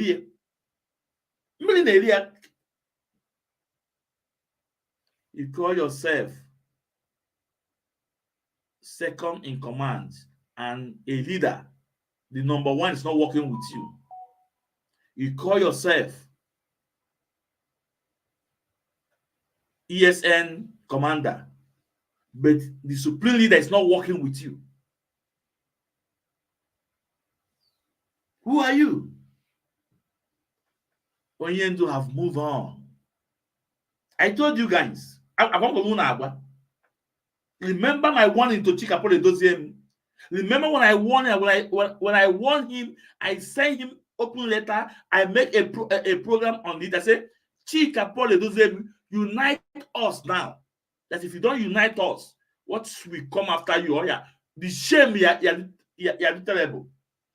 Elia. You call yourself second in command and a leader. The number one is not working with you. You call yourself ESN commander, but the supreme leader is not working with you. Who are you? Onyendu have moved on. I told you guys, remember my warning to Chikapole Doziem. Remember when I warned him, when I warned him, I sent him open letter. I make a program on it. I said, Chikapole Doziem, unite us now. That if you don't unite us, what will come after you? Oh yeah, the shame you're terrible.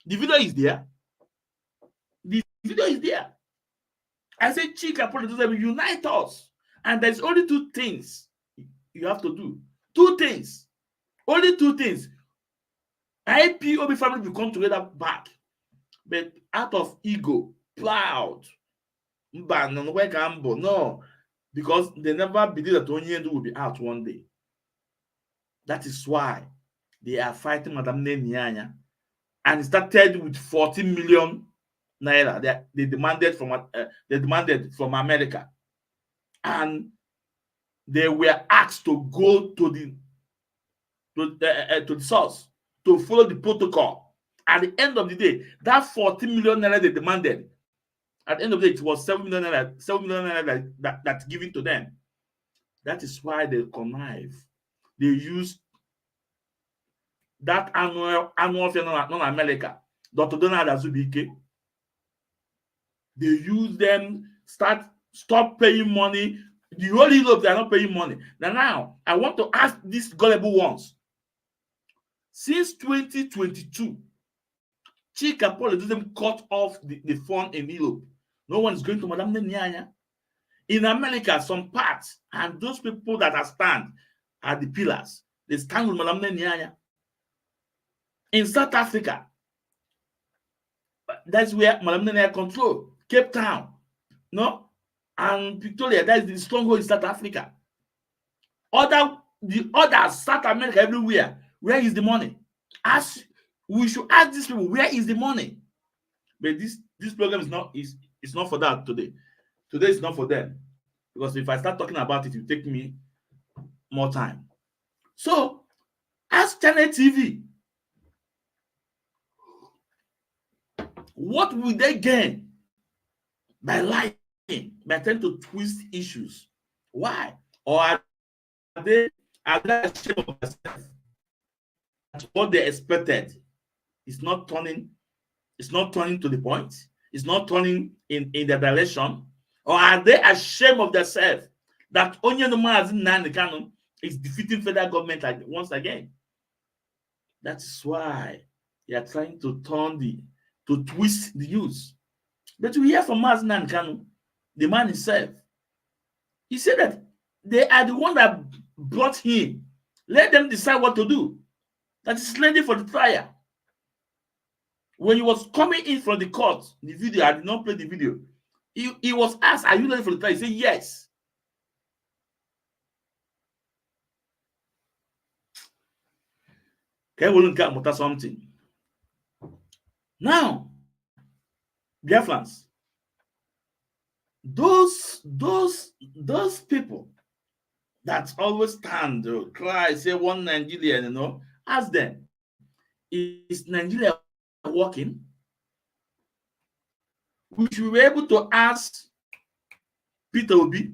The video is there. The video is there. I said, Chikapole Doziem, unite us. And there's only two things you have to do. Two things. Only two things. IPOB family will come together back. But out of ego, proud. No. Because they never believe that Onyendu will be out one day. That is why they are fighting Madame Nyanya. And it started with 14 million naira. They demanded from America. And they were asked to go to the source to follow the protocol at the end of the day, that 14 million naira they demanded, at the end of the day, it was 7 million naira, 7 million naira that's given to them. That is why they connive. They use that annual fee non-America, Dr. Donald Azubike. They use them, stop paying money. The whole Europe, they are not paying money. Now, I want to ask these gullible ones. Since 2022, Chika Paul them cut off the fund in Europe. No one is going to Madame Nyanya. In America, some parts, and those people that are stand are the pillars. They stand with Madame Nyanya. In South Africa, that's where Madame Nyanya control. Cape Town, no? And Victoria, that is the stronghold in South Africa. The other South America, everywhere, where is the money? We should ask these people, where is the money? But this program is not for that today. Today is not for them. Because if I start talking about it, it will take me more time. So, ask Channel TV, what will they gain by lying, by trying to twist issues? Why? Or are they ashamed of themselves? What they expected is not turning to the point, it's not turning in the direction, or are they ashamed of themselves that Onyenoma is defeating federal government once again? That is why they are trying to twist the news. But we hear from Mazen Kanu, the man himself. He said that they are the one that brought him. Let them decide what to do. That is ready for the trial. When he was coming in from the court, the video, I did not play the video. He was asked, are you ready for the trial? He said, yes. Can we look at something? Now, dear friends, those people that always stand, cry, say one Nigeria, ask them, is Nigeria working? We should be able to ask Peter Obi,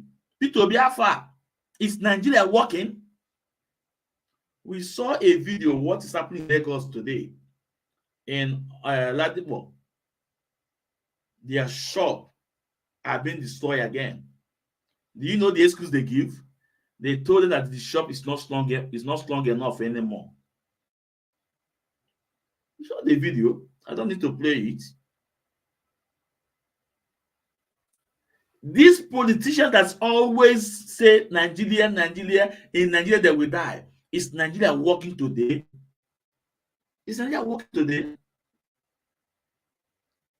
how far? Is Nigeria working? We saw a video, what is happening in Lagos today, in Ladipo. Their shop are being destroyed again. Do you know the excuse they give? They told them that the shop is not strong enough anymore. You saw the video. I don't need to play it. These politicians that always say Nigeria, in Nigeria they will die. Is Nigeria working today? Is Nigeria working today?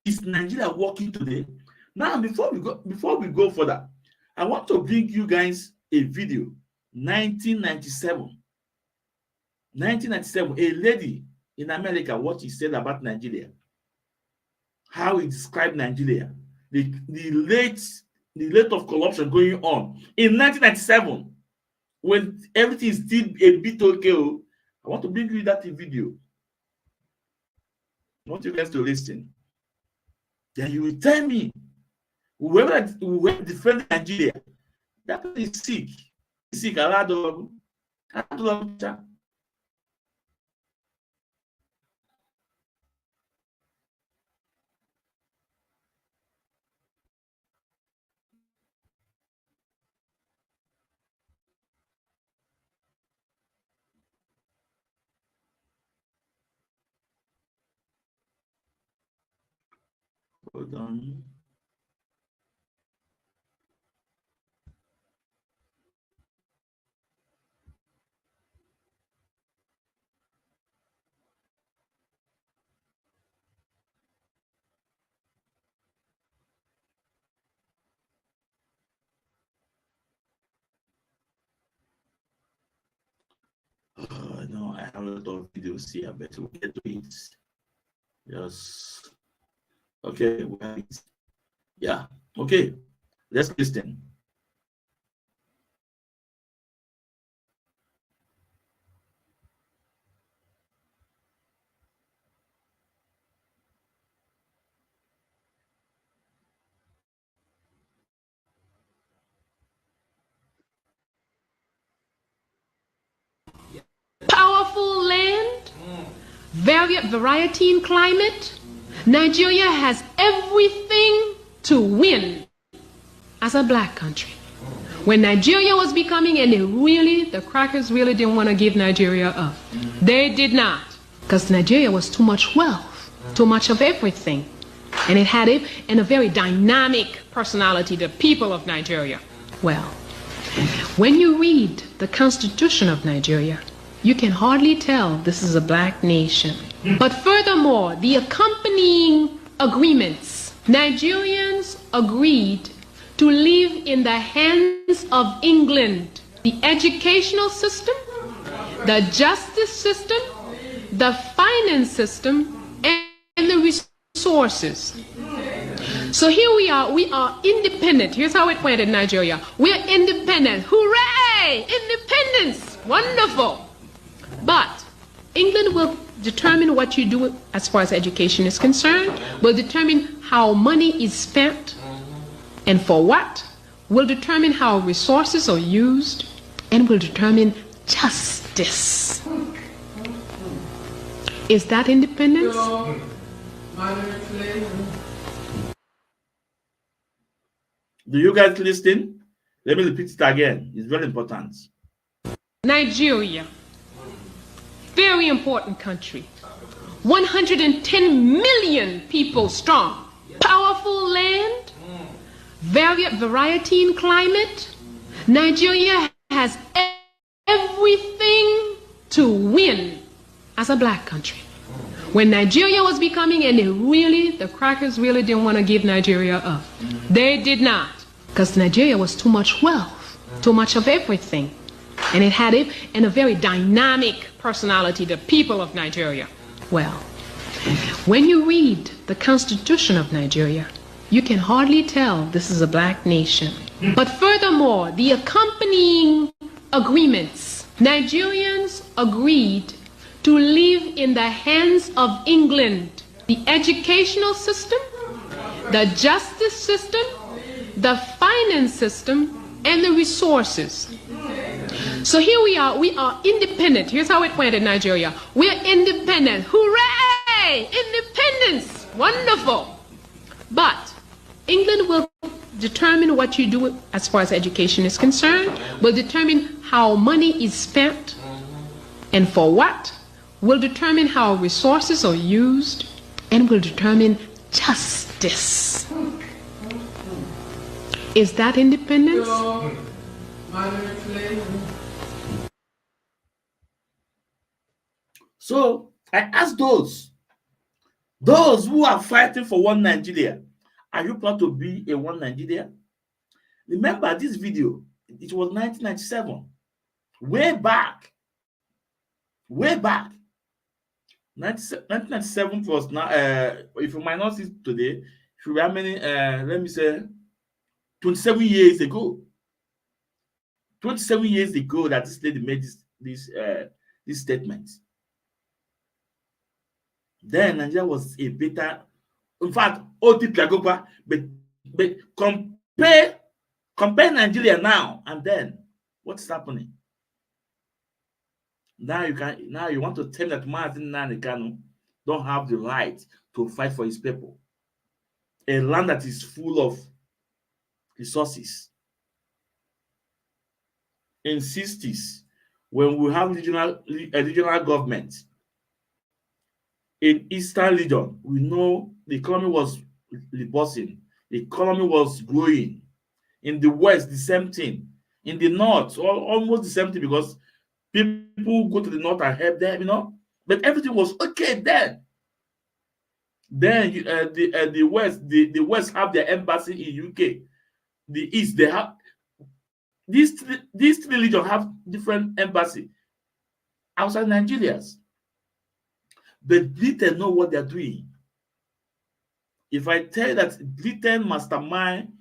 Is Nigeria working today? Now, before we go further, I want to bring you guys a video. 1997. 1997, a lady in America, what she said about Nigeria. How he described Nigeria. The rate of corruption going on. In 1997, when everything is still a bit okay, I want to bring you that video. I want you guys to listen. Then you will tell me, whoever defends Nigeria, that is sick. Sick, hold on. No, I have a lot of videos here, but we'll get to it. Yes. Okay. Yeah. Okay. Let's listen. variety in climate. Nigeria has everything to win as a black country. When Nigeria was becoming, and the crackers really didn't want to give Nigeria up. They did not, because Nigeria was too much wealth, too much of everything. And it had a very dynamic personality, the people of Nigeria. Well, when you read the Constitution of Nigeria, you can hardly tell this is a black nation. But furthermore, the accompanying agreements, Nigerians agreed to live in the hands of England, the educational system, the justice system, the finance system, and the resources. So here we are independent. Here's how it went in Nigeria. We're independent. Hooray! Independence! Wonderful. But England will determine what you do as far as education is concerned, will determine how money is spent and for what, will determine how resources are used, and will determine justice. Is that independence? Do you guys listen? Let me repeat it again. It's very important. Nigeria, very important country. 110 million people strong. Powerful land, variety in climate. Nigeria has everything to win as a black country. When Nigeria was becoming, and the crackers really didn't want to give Nigeria up. They did not, because Nigeria was too much wealth, too much of everything. And it had a very dynamic personality, the people of Nigeria. Well, when you read the Constitution of Nigeria, you can hardly tell this is a black nation. But furthermore, the accompanying agreements, Nigerians agreed to live in the hands of England, the educational system, the justice system, the finance system, and the resources. So here we are independent. Here's how it went in Nigeria. We're independent. Hooray! Independence! Wonderful. But England will determine what you do as far as education is concerned, will determine how money is spent and for what, will determine how resources are used, and will determine justice. Is that independence? So I ask those who are fighting for one Nigeria, are you proud to be a one Nigeria? Remember this video, it was 1997, way back. 1997 was now, if you might not see today, should be how many, let me say, 27 years ago. 27 years ago that this lady made this statement. Then Nigeria was a better, in fact, but compare Nigeria now and then. What's happening? Now you want to tell that Martin Nanikano don't have the right to fight for his people. A land that is full of resources. In 60s, when we have regional government in Eastern region, we know the economy was rebounding. The economy was growing. In the West, the same thing. In the North, almost the same thing, because people go to the North and help them, But everything was okay then. Then the West have their embassy in UK. The East, they have these three regions have different embassy outside Nigeria's. But Britain know what they're doing. If I tell you that Britain mastermind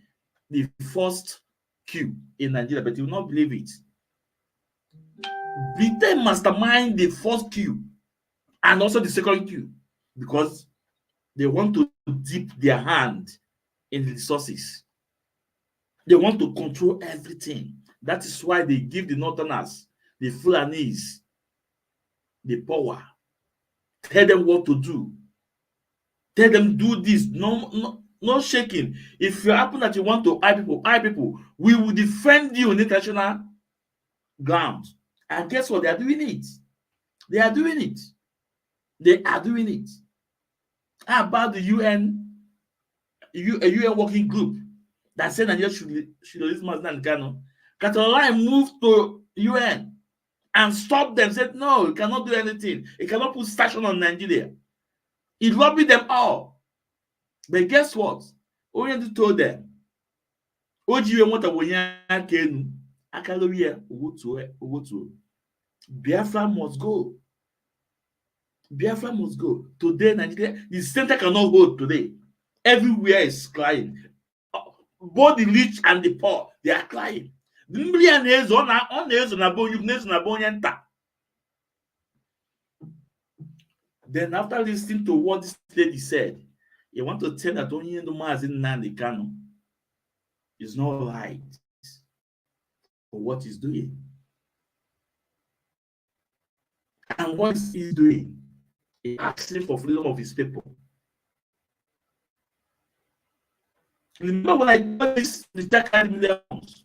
the first coup in Nigeria, but you will not believe it. Britain mastermind the first coup and also the second coup because they want to dip their hand in the resources. They want to control everything. That is why they give the Northerners, the Fulanis, the power. Tell them what to do. Tell them do this. No shaking. If you happen that you want to eye people, we will defend you on international grounds. And guess what? They are doing it. They are doing it. They are doing it. How about the UN working group that said Nigeria should release Mazda and Kano? Catalan moved to UN and stopped them. Said no, you cannot do anything. You cannot put sanction on Nigeria. He lobbied them all. But guess what? Oriented told them, Ojiwe mwata wonya kenu, akalowie owotu. Biafra must go. Biafra must go. Today, Nigeria, the center cannot hold today. Everywhere is crying. Both the rich and the poor, they are crying. Then after listening to what this lady said, you want to tell that only the man in Nandi Kano is not right for what he's doing. And what he's doing, he's asking for freedom of his people. Remember when I got this, the Jack millions,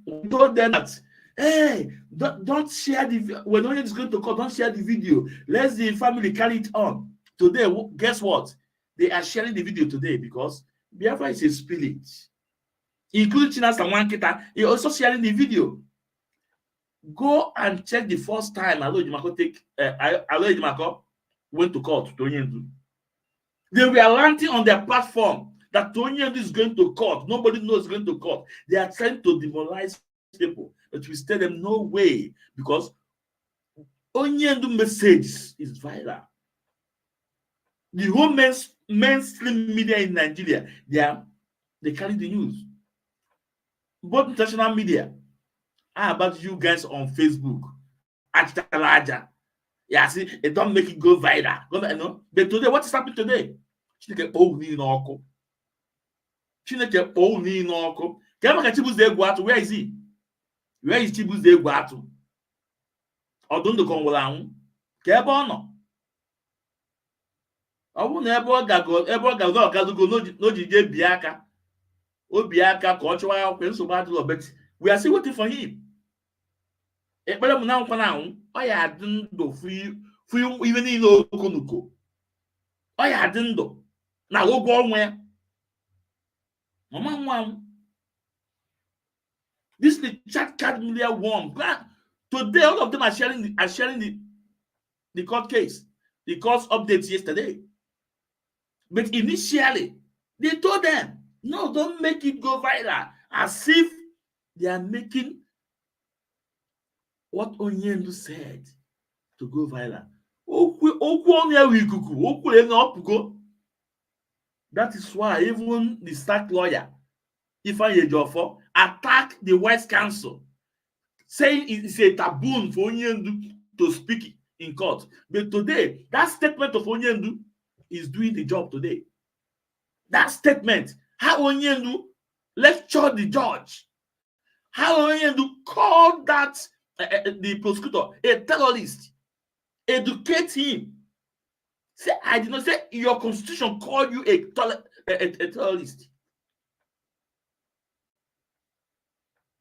we told them that, hey, don't share the, when Onye is going to court, don't share the video. Let the family carry it on. Today, guess what? They are sharing the video today because Biafra is a spirit. Including China Sawankita, he also sharing the video. Go and check the first time Alo Ejimako went to court to Onyendu. They were ranting on their platform that Onyendu is going to court. Nobody knows going to court. They are trying to demoralize people. But we tell them no way because Onyendu message is viral. The whole mainstream media in Nigeria, they carry the news. Both international media. How about you guys on Facebook? Yeah, see, it don't make it go viral. No? But today, what is happening today? Chineke only no Chineke only no. Where is he? Where is Chibuze Guatu? Odundo Kongolamu? Kebono? I won't ever go no DJ Biaka. O Biaka, cultural, but we are still waiting for him. Ekpere mu na nkwa na anwụ ọ ya adị ndụ fu iwe niile okonuko ọ ya adị ndụ na ụgwọ ọnwa ya mama nwa this is the chat card media one. Today all of them are sharing the court case, the court updates yesterday. But initially they told them no, don't make it go viral, as if they are making what Onyendu said to go viral. That is why even the stack lawyer, Ifeanyi Ejiofor, attacked the Vice Council, saying it's a taboo for Onyendu to speak in court. But today, that statement of Onyendu is doing the job today. That statement, how Onyendu lectured the judge, how Onyendu called that the prosecutor a terrorist, educate him. Say, I did not say your constitution called you a terrorist.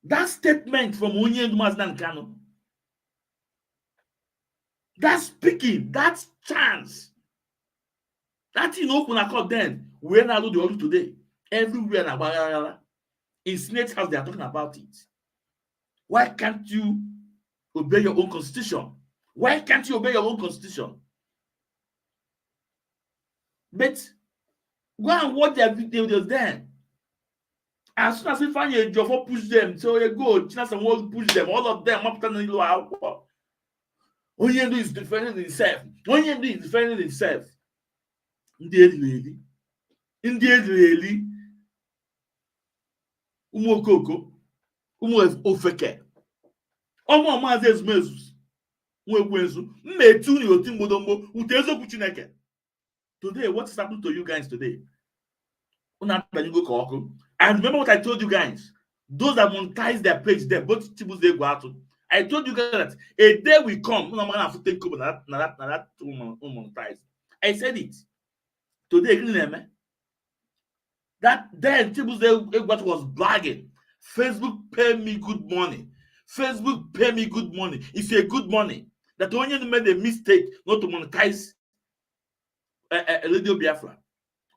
That statement from Onyendu Mazda Kano, that speaking, that chance, that in open accord then, we're not doing the order today. Everywhere in Senate House, they are talking about it. Why can't you obey your own constitution? Why can't you obey your own constitution? But go and watch their videos then. As soon as Ifeanyi Ejiofor push them, so you go, China will push them, all of them, Onyendu is defending himself. Onyendu is defending himself. Ndị Israeli, ụmụ okoko, ụmụ ofeke, ọmụ maazị ezumezu, nwa ekwensu, mmetu ni oti mgbodomgbo, ute eziokwu Chineke. Today, what is happening to you guys today? And remember what I told you guys. Those that monetize their page there, both Chibuze Guatu I told you guys that a day will come. No man have to take over that monetize. I said it. Today, that then people say what was bragging. Facebook pay me good money. Facebook pay me good money. It's a good money. That only made a mistake not to monetize Radio Biafra.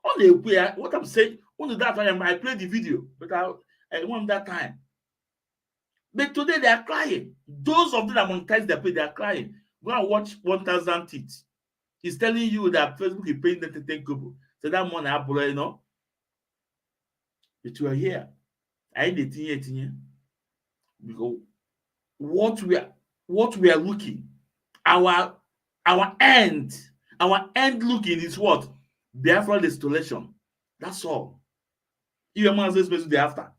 Only what I'm saying, only that time I played the video, but I won that time. But today they are crying. Those of them that monetize their pay, they are crying. Go and watch 1,000 Teeth. He's telling you that Facebook is paying them to take over. So that money I borrow, you know. But you are here. I ain't the because what we are looking, our end looking is what? Biafra restoration. That's all. You are supposed to be after.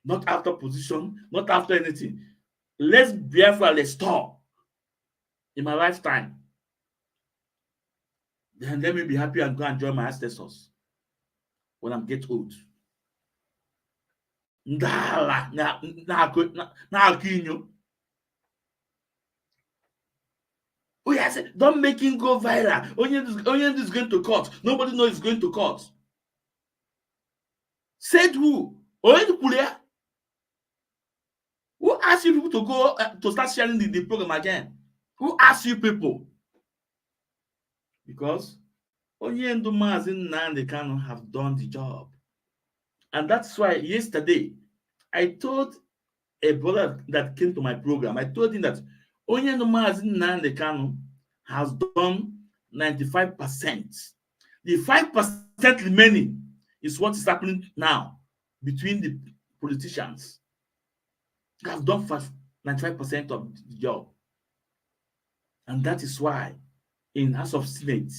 Not after position, not after anything. Let's Biafra restore in my lifetime. Then let me be happy and go and join my ancestors when I get old. Oh yes, don't make him go viral. Only is going to court. Nobody knows he's going to court. Said who? Who asked you people to go to start sharing the program again? Who asked you people? Because Onyendu Mazin and the Kanu have done the job. And that's why yesterday I told a brother that came to my program, I told him that Onyendu Mazin and the Kanu has done 95%. The 5% remaining is what is happening now between the politicians. They have done 95% of the job. And that is why in House of Senate,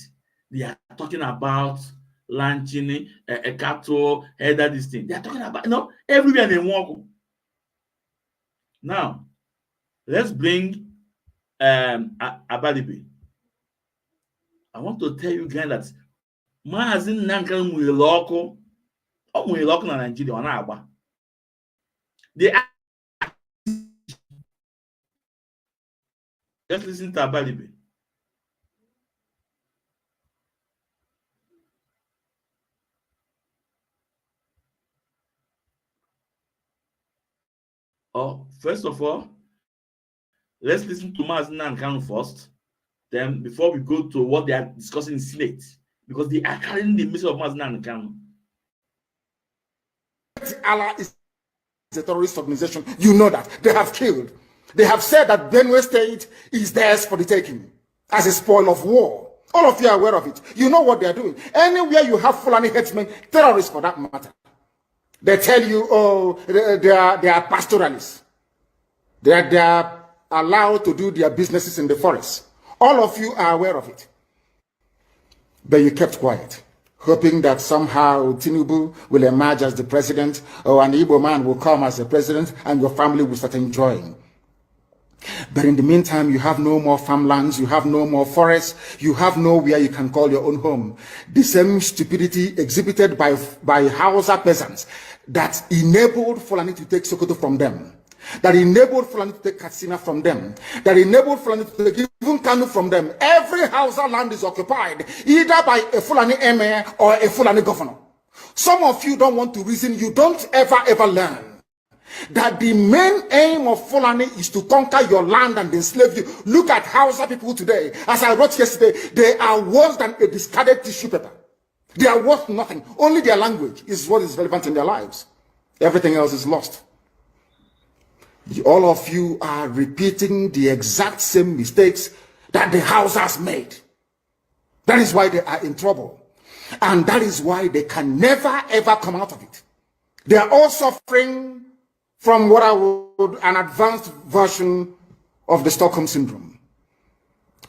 they are talking about launching a cattle, header, this thing. They are talking about, everywhere they walk. Now, let's bring Abadibe. I want to tell you guys that Mazin Nankan Mwiloko, or Mwiloko na Nigeria, on Agba. They are. Let's listen to Abadibe. First of all, let's listen to Mazin Nankan first. Then, before we go to what they are discussing in Senate, because they are carrying the message of Mazin Nankan. Allah is a terrorist organization. You know that. They have killed. They have said that Benue State is theirs for the taking as a spoil of war. All of you are aware of it. You know what they are doing. Anywhere you have Fulani headsmen, terrorists for that matter, they tell you, oh, they are pastoralists. They are allowed to do their businesses in the forest. All of you are aware of it. But you kept quiet, hoping that somehow Tinubu will emerge as the president, or an Igbo man will come as the president, and your family will start enjoying. But in the meantime, you have no more farmlands, you have no more forests, you have nowhere you can call your own home. The same stupidity exhibited by Hausa peasants that enabled Fulani to take Sokoto from them, that enabled Fulani to take Katsina from them, that enabled Fulani to take even Kanu from them. Every Hausa land is occupied either by a Fulani emir or a Fulani governor. Some of you don't want to reason, you don't ever learn that the main aim of Fulani is to conquer your land and enslave you. Look at Hausa people today. As I wrote yesterday, they are worse than a discarded tissue paper. They are worth nothing. Only their language is what is relevant in their lives. Everything else is lost. All of you are repeating the exact same mistakes that the Hausas made. That is why they are in trouble. And that is why they can never ever come out of it. They are all suffering from what I would an advanced version of the Stockholm Syndrome.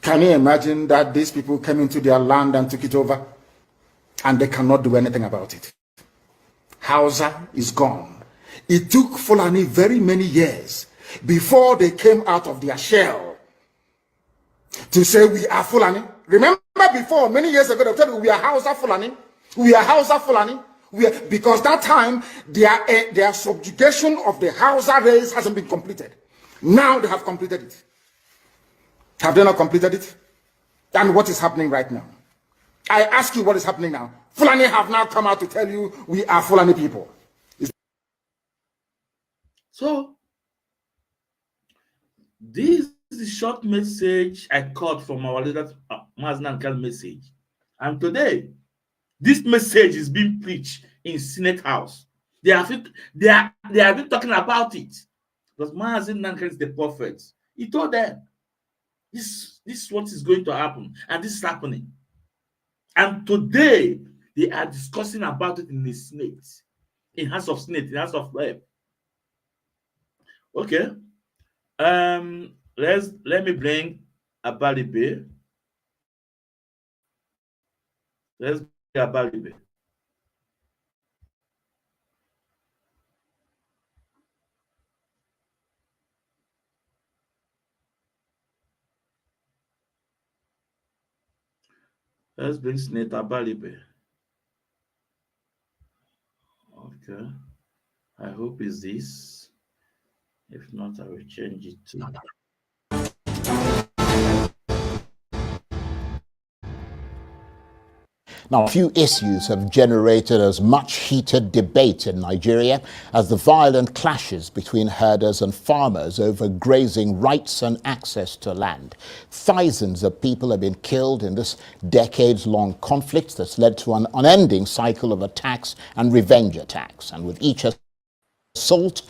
Can you imagine that these people came into their land and took it over and they cannot do anything about it? Hausa is gone. It took Fulani very many years before they came out of their shell to say we are Fulani. Remember before, many years ago, they told you we are Hausa Fulani. We are Hausa Fulani. Because that time, their subjugation of the Hausa race hasn't been completed. Now they have completed it. Have they not completed it? And what is happening right now? I ask you what is happening now. Fulani have now come out to tell you we are Fulani people. So, this is the short message I caught from our leader, Maznan Khan message. And today, this message is being preached in Senate House. They have been talking about it. Because Maznan Khan is the prophet. He told them, this is what is going to happen. And this is happening. And today, they are discussing about it in the Senate. In House of Senate, in House of Rep. Okay. Let me bring Abalibe. Let's bring Abalibe. Let's bring Senator Abalibe. Okay. I hope it's this. If not, I will change it to. Now, few issues have generated as much heated debate in Nigeria as the violent clashes between herders and farmers over grazing rights and access to land. Thousands of people have been killed in this decades-long conflict that's led to an unending cycle of attacks and revenge attacks. And with each assault,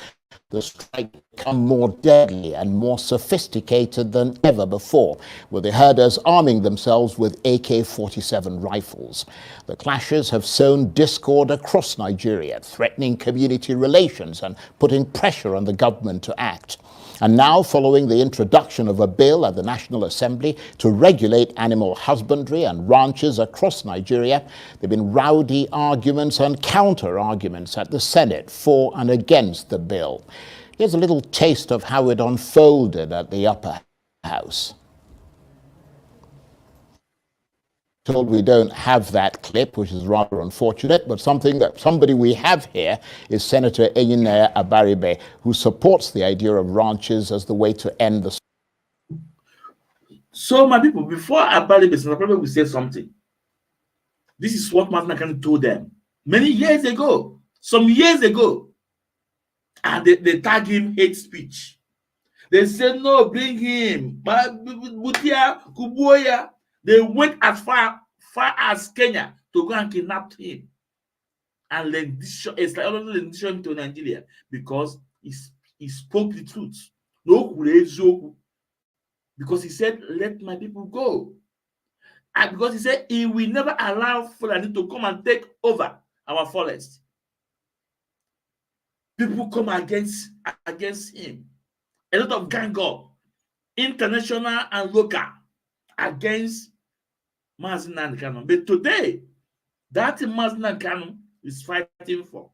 the strike become more deadly and more sophisticated than ever before, with the herders arming themselves with AK-47 rifles. The clashes have sown discord across Nigeria, threatening community relations and putting pressure on the government to act. And now, following the introduction of a bill at the National Assembly to regulate animal husbandry and ranches across Nigeria, there have been rowdy arguments and counter-arguments at the Senate for and against the bill. Here's a little taste of how it unfolded at the upper house. Told we don't have that clip, which is rather unfortunate, but somebody we have here is Senator Enyinaya Abaribe, who supports the idea of ranches as the way to end the. So, my people, before Abaribe, Senator Abaribe will say something. This is what Martin Akan told them many years ago, some years ago, and they tag him hate speech. They said, no, bring him. Butia, Kuboya. They went as far as Kenya to go and kidnap him and rendition him to Nigeria because he spoke the truth. No, because he said, let my people go. And because he said he will never allow Fulani to come and take over our forest. People come against him. A lot of gang up, international and local, against Mazin Kanu. But today, that Mazin Kanu is fighting for,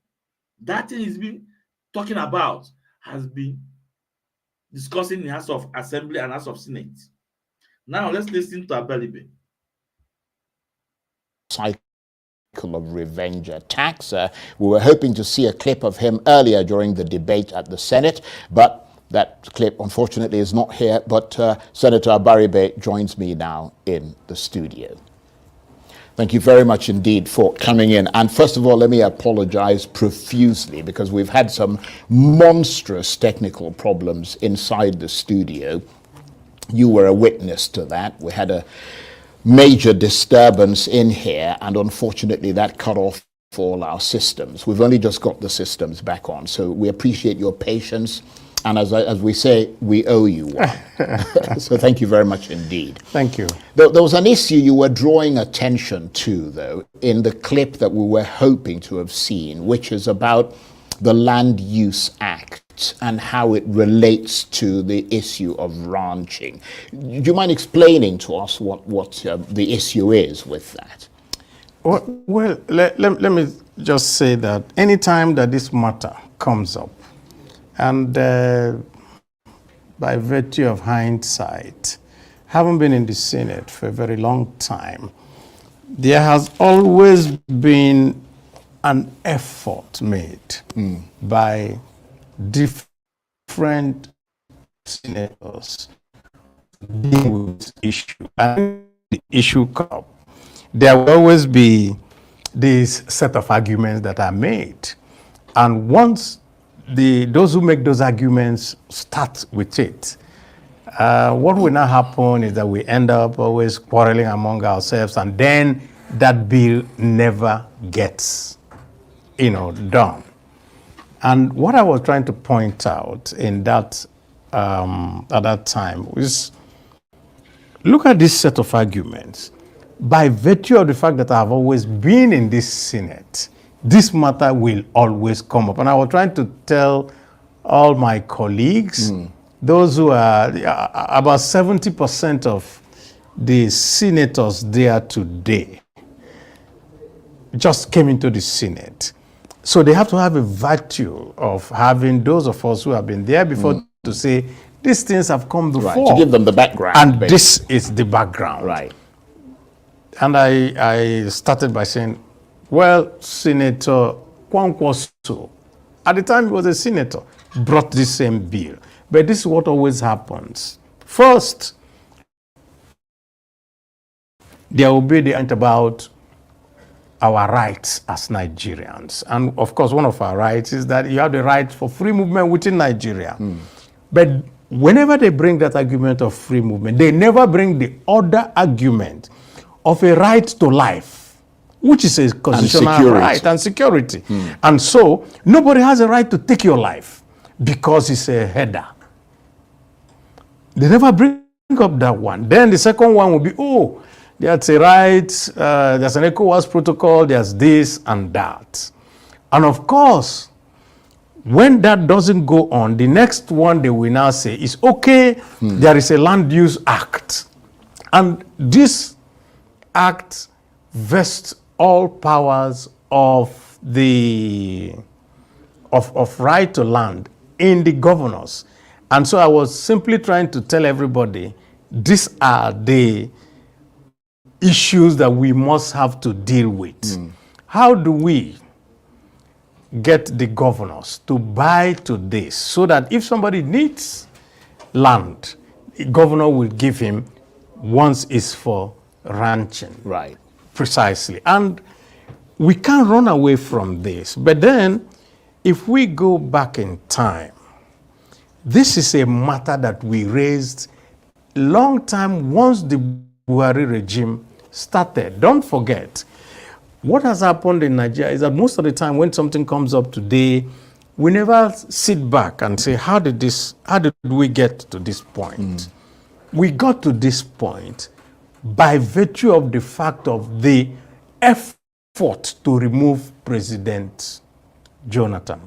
that thing he's been talking about, has been discussing in the House of Assembly and House of Senate. Now let's listen to Abelibe. Cycle of revenge attacks. We were hoping to see a clip of him earlier during the debate at the Senate, but that clip, unfortunately, is not here, but Senator Abaribe joins me now in the studio. Thank you very much indeed for coming in. And first of all, let me apologize profusely because we've had some monstrous technical problems inside the studio. You were a witness to that. We had a major disturbance in here, and unfortunately that cut off all our systems. We've only just got the systems back on, so we appreciate your patience. And as we say, we owe you one. So thank you very much indeed. Thank you. There was an issue you were drawing attention to, though, in the clip that we were hoping to have seen, which is about the Land Use Act and how it relates to the issue of ranching. Do you mind explaining to us what the issue is with that? Well, let me just say that anytime that this matter comes up, and by virtue of hindsight, having been in the Senate for a very long time, there has always been an effort made by different senators deal with this issue. And the issue come up, there will always be this set of arguments that are made. And once those who make those arguments start with it, what will now happen is that we end up always quarreling among ourselves, and then that bill never gets, done. And what I was trying to point out in that at that time is, look at this set of arguments. By virtue of the fact that I have always been in this Senate, this matter will always come up. And I was trying to tell all my colleagues, those who are about 70% of the senators there today just came into the Senate. So they have to have a virtue of having those of us who have been there before to say, these things have come before. Right, to give them the background. And this is the background. Right. And I started by saying, well, Senator Kwankwaso, at the time he was a senator, brought this same bill. But this is what always happens. First, there will be the argument about our rights as Nigerians. And of course, one of our rights is that you have the right for free movement within Nigeria. But whenever they bring that argument of free movement, they never bring the other argument of a right to life, which is a constitutional right and security. And so nobody has a right to take your life because it's a header. They never bring up that one. Then the second one will be, oh, there's a right, there's an ECOWAS protocol, there's this and that. And of course, when that doesn't go on, the next one they will now say is, okay, there is a Land Use Act. And this act vests all powers of the right to land in the governors. And so I was simply trying to tell everybody, these are the issues that we must have to deal with. How do we get the governors to buy to this so that if somebody needs land, the governor will give him once it's for ranching? Right. Precisely. And we can't run away from this. But then, if we go back in time, this is a matter that we raised long time once the Buhari regime started. Don't forget, what has happened in Nigeria is that most of the time when something comes up today, we never sit back and say, how did we get to this point? We got to this point by virtue of the fact of the effort to remove President Jonathan.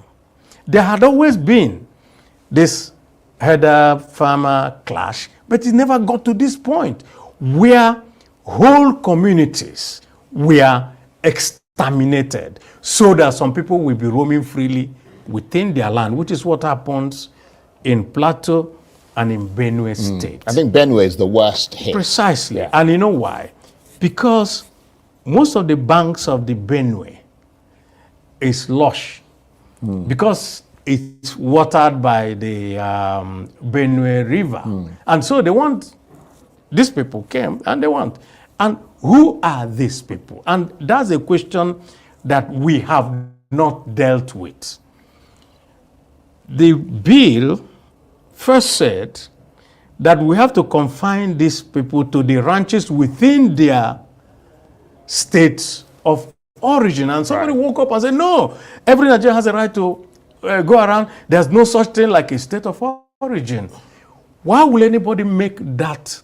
There had always been this header-farmer clash, but it never got to this point where whole communities were exterminated so that some people will be roaming freely within their land, which is what happens in Plateau and in Benue State. I think Benue is the worst hit. Precisely. Yeah. And you know why? Because most of the banks of the Benue is lush because it's watered by the Benue River. And so these people came and they want. And who are these people? And that's a question that we have not dealt with. The bill first said that we have to confine these people to the ranches within their states of origin. And somebody woke up and said, no, every Nigerian has a right to go around. There's no such thing like a state of origin. Why will anybody make that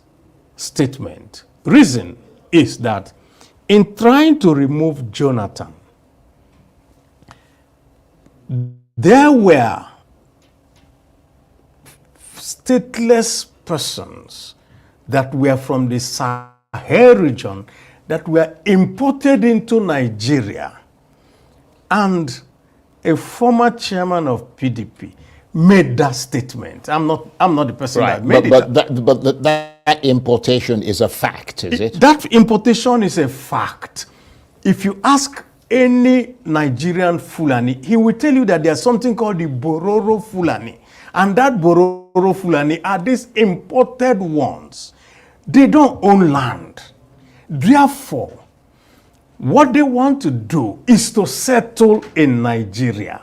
statement? Reason is that in trying to remove Jonathan, there were stateless persons that were from the Sahel region that were imported into Nigeria. And a former chairman of PDP made that statement. I'm not the person that made it. But that importation is a fact, is it? That importation is a fact. If you ask any Nigerian Fulani, he will tell you that there's something called the Bororo Fulani. And that Bororo Fulani are these imported ones. They don't own land. Therefore, what they want to do is to settle in Nigeria.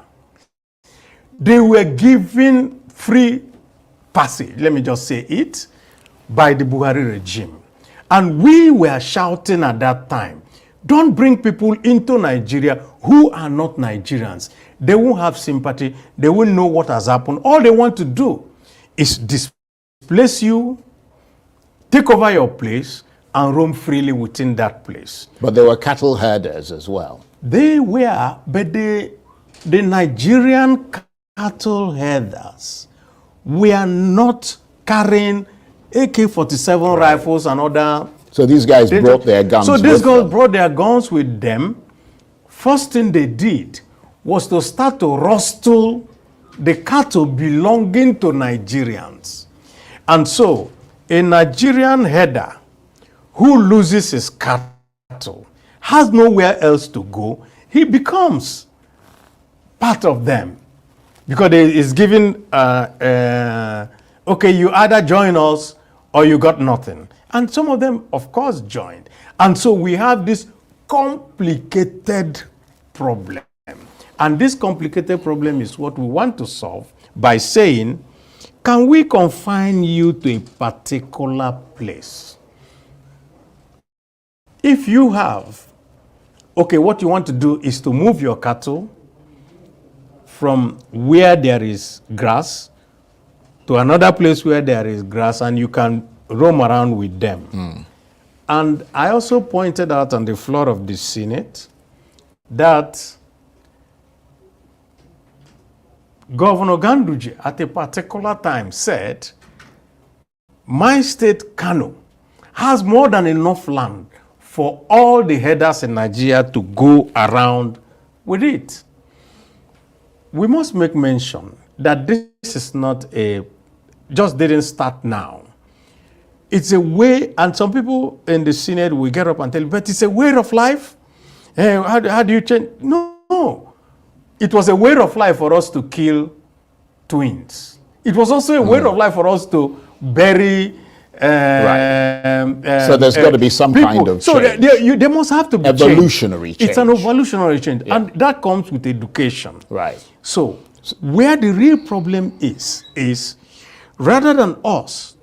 They were given free passage, let me just say it, by the Buhari regime. And we were shouting at that time, don't bring people into Nigeria who are not Nigerians. They won't have sympathy. They won't know what has happened. All they want to do is displace you, take over your place, and roam freely within that place. But there were cattle herders as well. They were, but the Nigerian cattle herders were not carrying AK-47 rifles and other. So these guys brought their guns So these guys them. brought their guns with them. First thing they did was to start to rustle the cattle belonging to Nigerians. And so a Nigerian herder who loses his cattle has nowhere else to go. He becomes part of them because he is given, okay, you either join us or you got nothing. And some of them, of course, joined. And so we have this complicated problem. And this complicated problem is what we want to solve by saying, can we confine you to a particular place? If you have, okay, what you want to do is to move your cattle from where there is grass to another place where there is grass, and you can roam around with them. And I also pointed out on the floor of the Senate that Governor Ganduje at a particular time said, my state, Kano, has more than enough land for all the herders in Nigeria to go around with it. We must make mention that this is not just didn't start now. It's a way, and some people in the Senate will get up and tell you, but it's a way of life. How do you change? No. It was a way of life for us to kill twins. It was also a way of life for us to bury. So there's got to be some people. kind of change. So there must have to be evolutionary change. It's an evolutionary change, and that comes with education. Right. So where the real problem is rather than us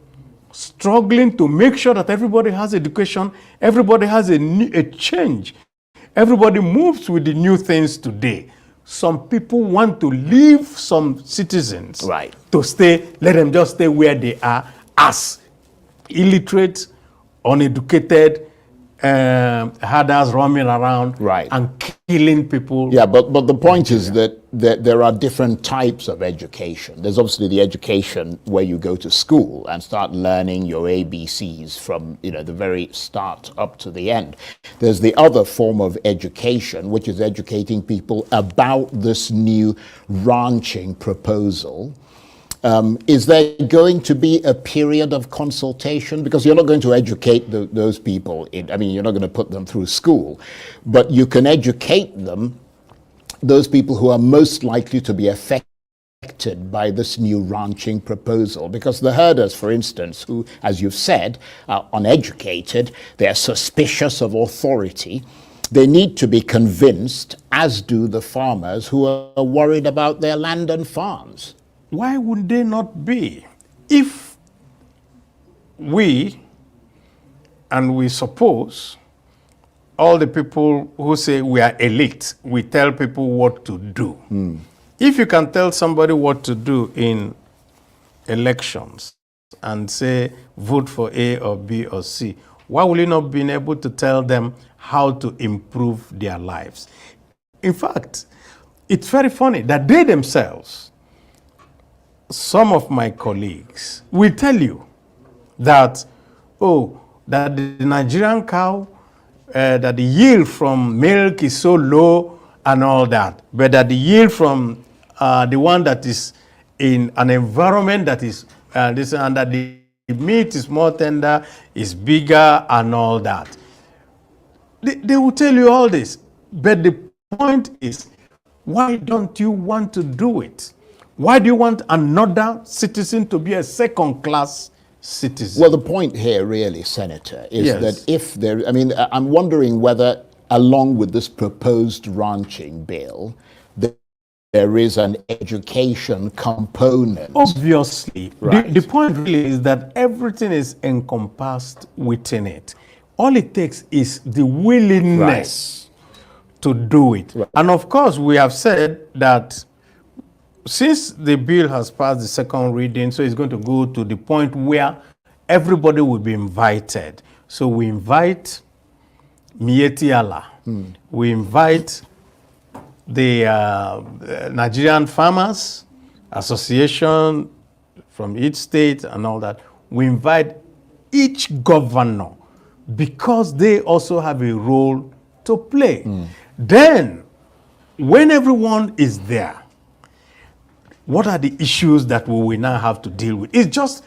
struggling to make sure that everybody has education, everybody has a change, everybody moves with the new things today. Some people want to leave some citizens to stay, let them just stay where they are as illiterate, uneducated, herders roaming around and killing people. Yeah, but the point is that there are different types of education. There's obviously the education where you go to school and start learning your ABCs from the very start up to the end. There's the other form of education, which is educating people about this new ranching proposal. Is there going to be a period of consultation? Because you're not going to educate those people. You're not going to put them through school, but you can educate them, those people who are most likely to be affected by this new ranching proposal. Because the herders, for instance, who, as you've said, are uneducated, they're suspicious of authority, they need to be convinced, as do the farmers who are worried about their land and farms. Why would they not be? If we suppose all the people who say we are elite, we tell people what to do. If you can tell somebody what to do in elections and say vote for A or B or C, why will you not be able to tell them how to improve their lives? In fact, it's very funny that they themselves, some of my colleagues will tell you that, that the Nigerian cow, that the yield from milk is so low and all that, but that the yield from the one that is in an environment that is this, and that the meat is more tender, is bigger and all that. They will tell you all this, but the point is, why don't you want to do it? Why do you want another citizen to be a second-class citizen? Well, the point here, really, Senator, is Yes. that if there, I mean, I'm wondering whether, along with this proposed ranching bill, there is an education component. Obviously. Right. The point really is that everything is encompassed within it. All it takes is the willingness to do it. Right. And of course, we have said that since the bill has passed the second reading, so it's going to go to the point where everybody will be invited. So we invite Mieti Allah. We invite the Nigerian Farmers Association from each state and all that. We invite each governor because they also have a role to play. Then, when everyone is there, what are the issues that we will now have to deal with? It's just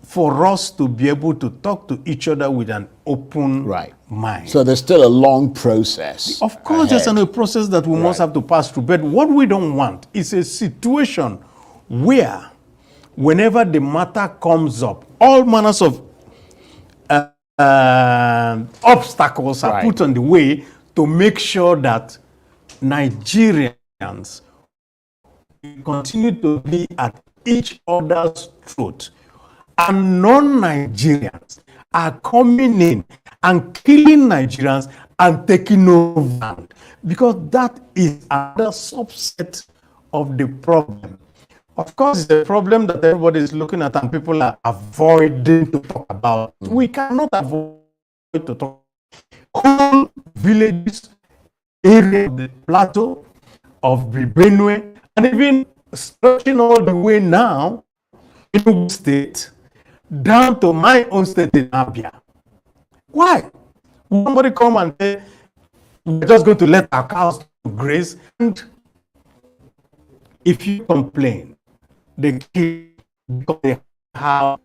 for us to be able to talk to each other with an open mind. So there's still a long process. Of course, there's ahead. a process that we must have to pass through. But what we don't want is a situation where, whenever the matter comes up, all manners of obstacles are put on the way to make sure that Nigerians continue to be at each other's throat, and non-Nigerians are coming in and killing Nigerians and taking over, because that is another subset of the problem. Of course, it's a problem that everybody is looking at and people are avoiding to talk about. We cannot avoid to talk. Whole villages, area of the plateau of the Benue, and even stretching all the way now in Ogun State down to my own state in Abia. Why? Somebody come and say, we're just going to let our cows graze, and if you complain, they kill because they have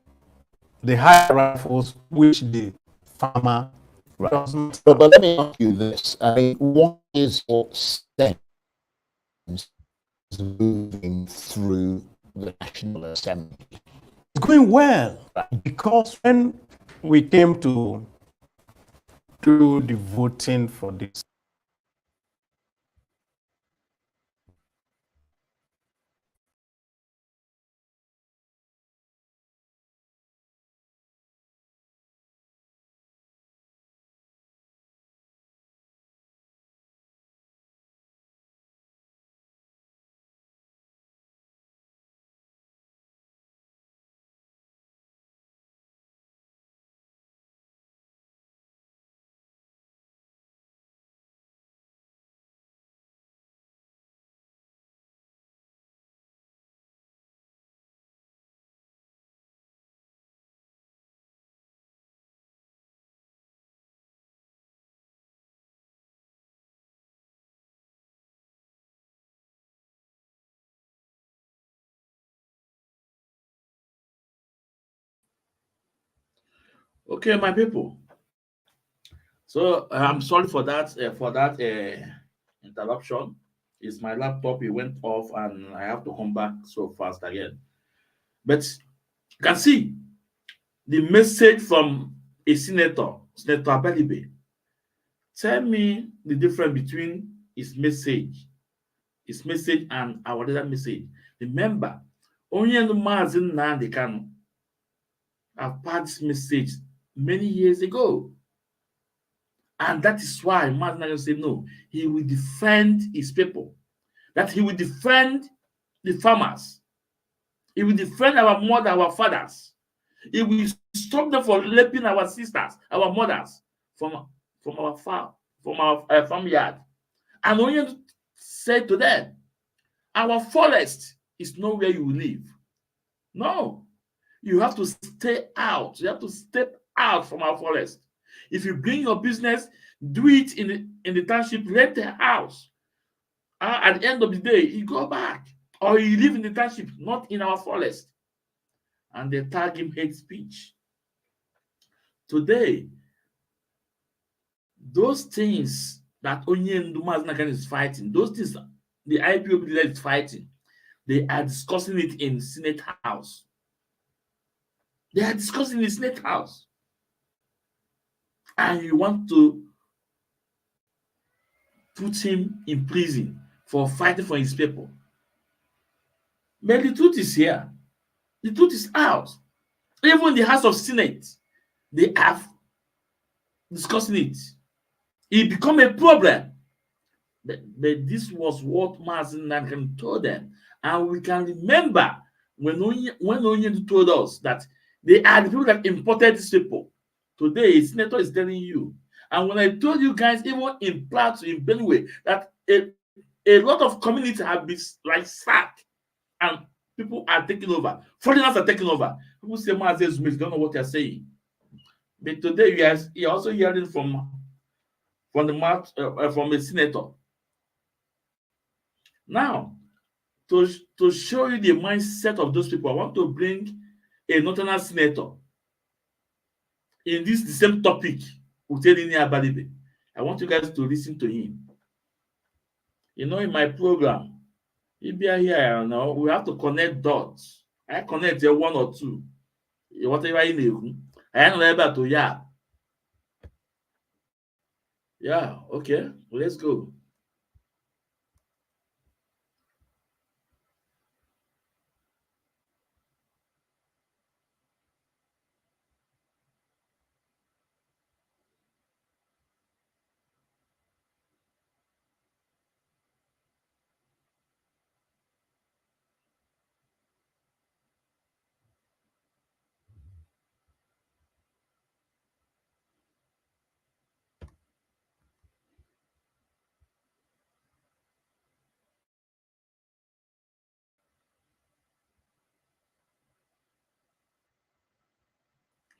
the high rifles which the farmer doesn't. But let me ask you this. I mean, what is your sense moving through the National Assembly? It's going well, because when we came to do the voting for this, Okay, my people. So I'm sorry for that interruption. It's my laptop. It went off, and I have to come back so fast again. But you can see the message from a senator, Senator Abelibe. Tell me the difference between his message and our other message. Remember, only the Mazin Nandi can have passed this message many years ago. And that is why Mazin say no, he will defend his people, that he will defend the farmers, he will defend our mother, our fathers, he will stop them from raping our sisters, our mothers from our farm, from our farmyard. And only said to them, our forest is not where you live. No, you have to stay out. You have to step out from our forest. If you bring your business, do it in the township, rent a house. At the end of the day, you go back, or you live in the township, not in our forest. And they tag him hate speech. Today, those things that Onye Ndumaznakan is fighting, those things the IPOB leader is fighting, They are discussing it in Senate House. They are discussing in the Senate House. And you want to put him in prison for fighting for his people. But the truth is here. The truth is out. Even the House of Senate, they have discussing it. It become a problem. But this was what Mazen Nankan told them. And we can remember when Onyen told us that they are the people that imported these people. Today, a senator is telling you. And when I told you guys, even in Plateau, in Benue, that a lot of communities have been like sacked and people are taking over. Foreigners are taking over. People say, Mazen Smith, don't know what you're saying. But today, you're also hearing from the mouth from a senator. Now, to show you the mindset of those people, I want to bring a northern senator in the same topic. I want you guys to listen to him. You know, in my program, if you are here now, we have to connect dots. I connect one or two. Whatever you need. I am able to Yeah, okay, let's go.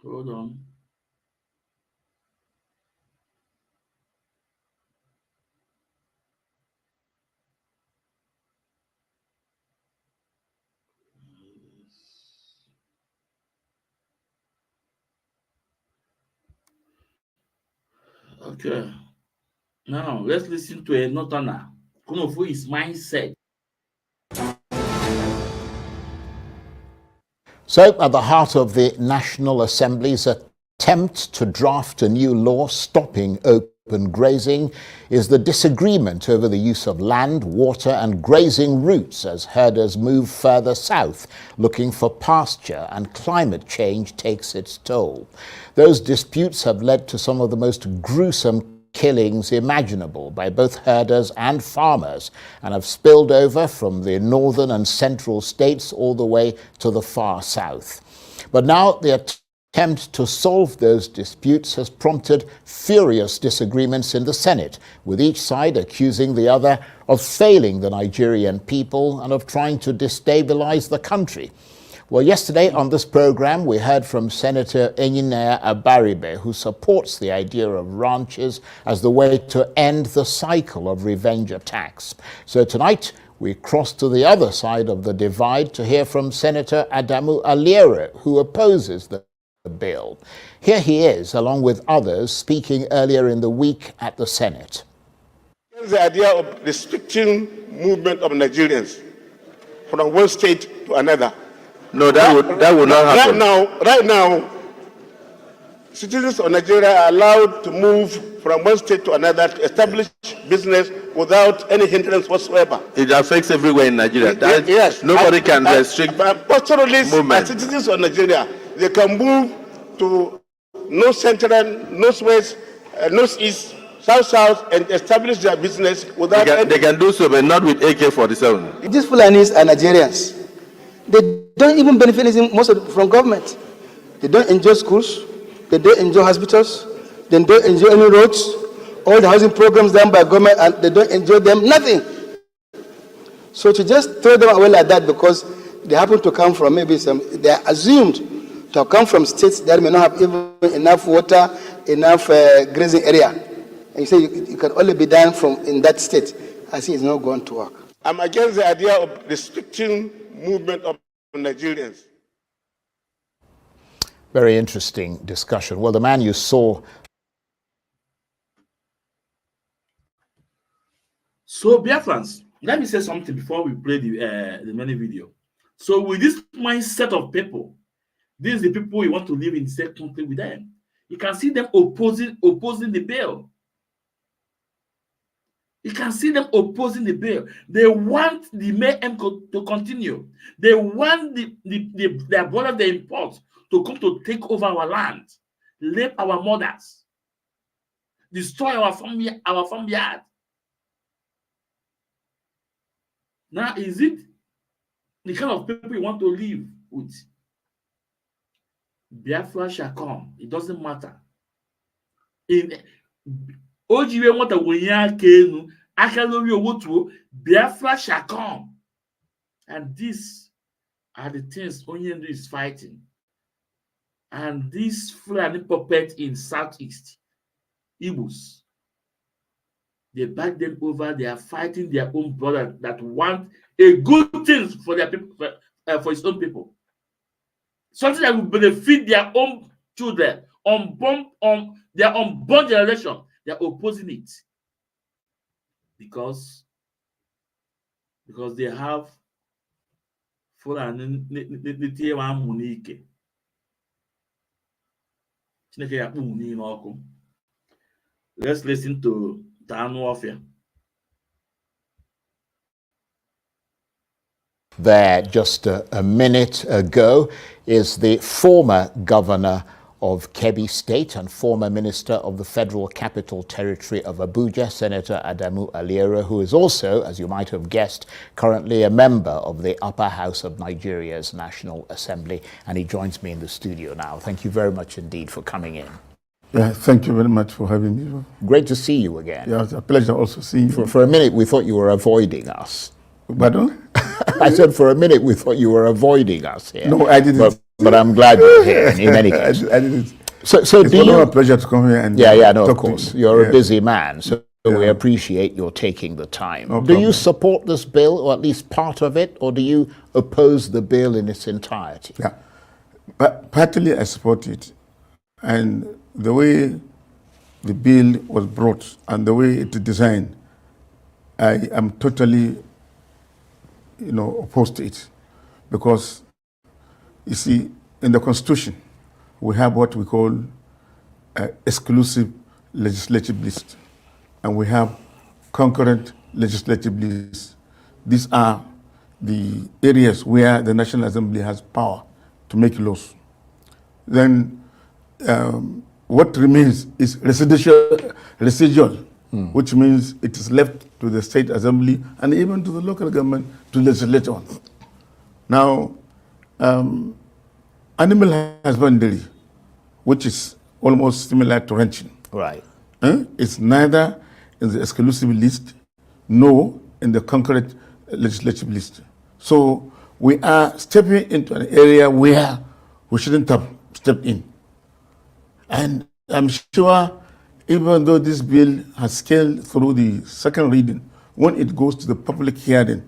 Hold on. Okay. Now let's listen to a northerner. Who is mindset. So, at the heart of the National Assembly's attempt to draft a new law stopping open grazing is the disagreement over the use of land, water and grazing routes as herders move further south looking for pasture and climate change takes its toll. Those disputes have led to some of the most gruesome killings imaginable by both herders and farmers and have spilled over from the northern and central states all the way to the far south. But now the attempt to solve those disputes has prompted furious disagreements in the Senate, with each side accusing the other of failing the Nigerian people and of trying to destabilize the country. Well, yesterday on this program, we heard from Senator Enyinaya Abaribe, who supports the idea of ranches as the way to end the cycle of revenge attacks. So tonight, we cross to the other side of the divide to hear from Senator Adamu Aliere, who opposes the bill. Here he is, along with others, speaking earlier in the week at the Senate. The idea of restricting movement of Nigerians from one state to another. No, that would not happen. Right now, citizens of Nigeria are allowed to move from one state to another to establish business without any hindrance whatsoever. It affects everywhere in Nigeria. Yes. Nobody can restrict pastoralists movement. and citizens of Nigeria, they can move to north central, northwest, northeast, south, and establish their business without they can do so, but not with AK-47. These Fulanis are Nigerians. They don't even benefit from government. They don't enjoy schools. They don't enjoy hospitals. They don't enjoy any roads. All the housing programs done by government, and they don't enjoy them, nothing. So to just throw them away like that because they happen to come from they are assumed to come from states that may not have even enough water, enough grazing area. And you say you can only be done in that state. I think it's not going to work. I'm against the idea of restricting movement of Nigerians. Very interesting discussion. Well, the man you saw. So, Biafrans, let me say something before we play the many video. So with this mindset of people, these are the people you want to live in the same country with them. You can see them opposing the bill. You can see them opposing the bill. They want the mayhem to continue. They want their brother they import to come to take over our land, rape our mothers, destroy our farmyard. Now, is it the kind of people you want to live with? Biafra shall come. It doesn't matter. Biafra shall come. And these are the things Onyendu is fighting. And this Fulani puppet in Southeast, Igbos, they back them over. They are fighting their own brother that want a good thing for their people, for his own people. Something that will benefit their own children, their unborn generation. They are opposing it because they have Fulani. Let's listen to Tanu Ofia. There just a minute ago is the former governor of Kebbi State and former minister of the Federal Capital Territory of Abuja, Senator Adamu Aliero, who is also, as you might have guessed, currently a member of the upper house of Nigeria's National Assembly, and he joins me in the studio now. Thank you very much indeed for coming in. Yeah, thank you very much for having me. Great to see you again. Yeah, it's a pleasure also seeing you. For a minute, we thought you were avoiding us. Pardon? I said for a minute we thought you were avoiding us here. No, I didn't. But I'm glad you're here in any case. I didn't. So it's a pleasure to come here and no, talk of course. To you. You're a busy man, so we appreciate your taking the time. No do you support this bill, or at least part of it, or do you oppose the bill in its entirety? Yeah, but partly I support it, and the way the bill was brought and the way it's designed, I am totally, opposed to it, because you see, in the Constitution, we have what we call exclusive legislative list, and we have concurrent legislative list. These are the areas where the National Assembly has power to make laws. Then what remains is residual, which means it is left to the State Assembly and even to the local government to legislate on. Now, animal husbandry, which is almost similar to ranching. Right. It's neither in the exclusive list nor in the concurrent legislative list. So we are stepping into an area where we shouldn't have stepped in. And I'm sure, even though this bill has scaled through the second reading, when it goes to the public hearing,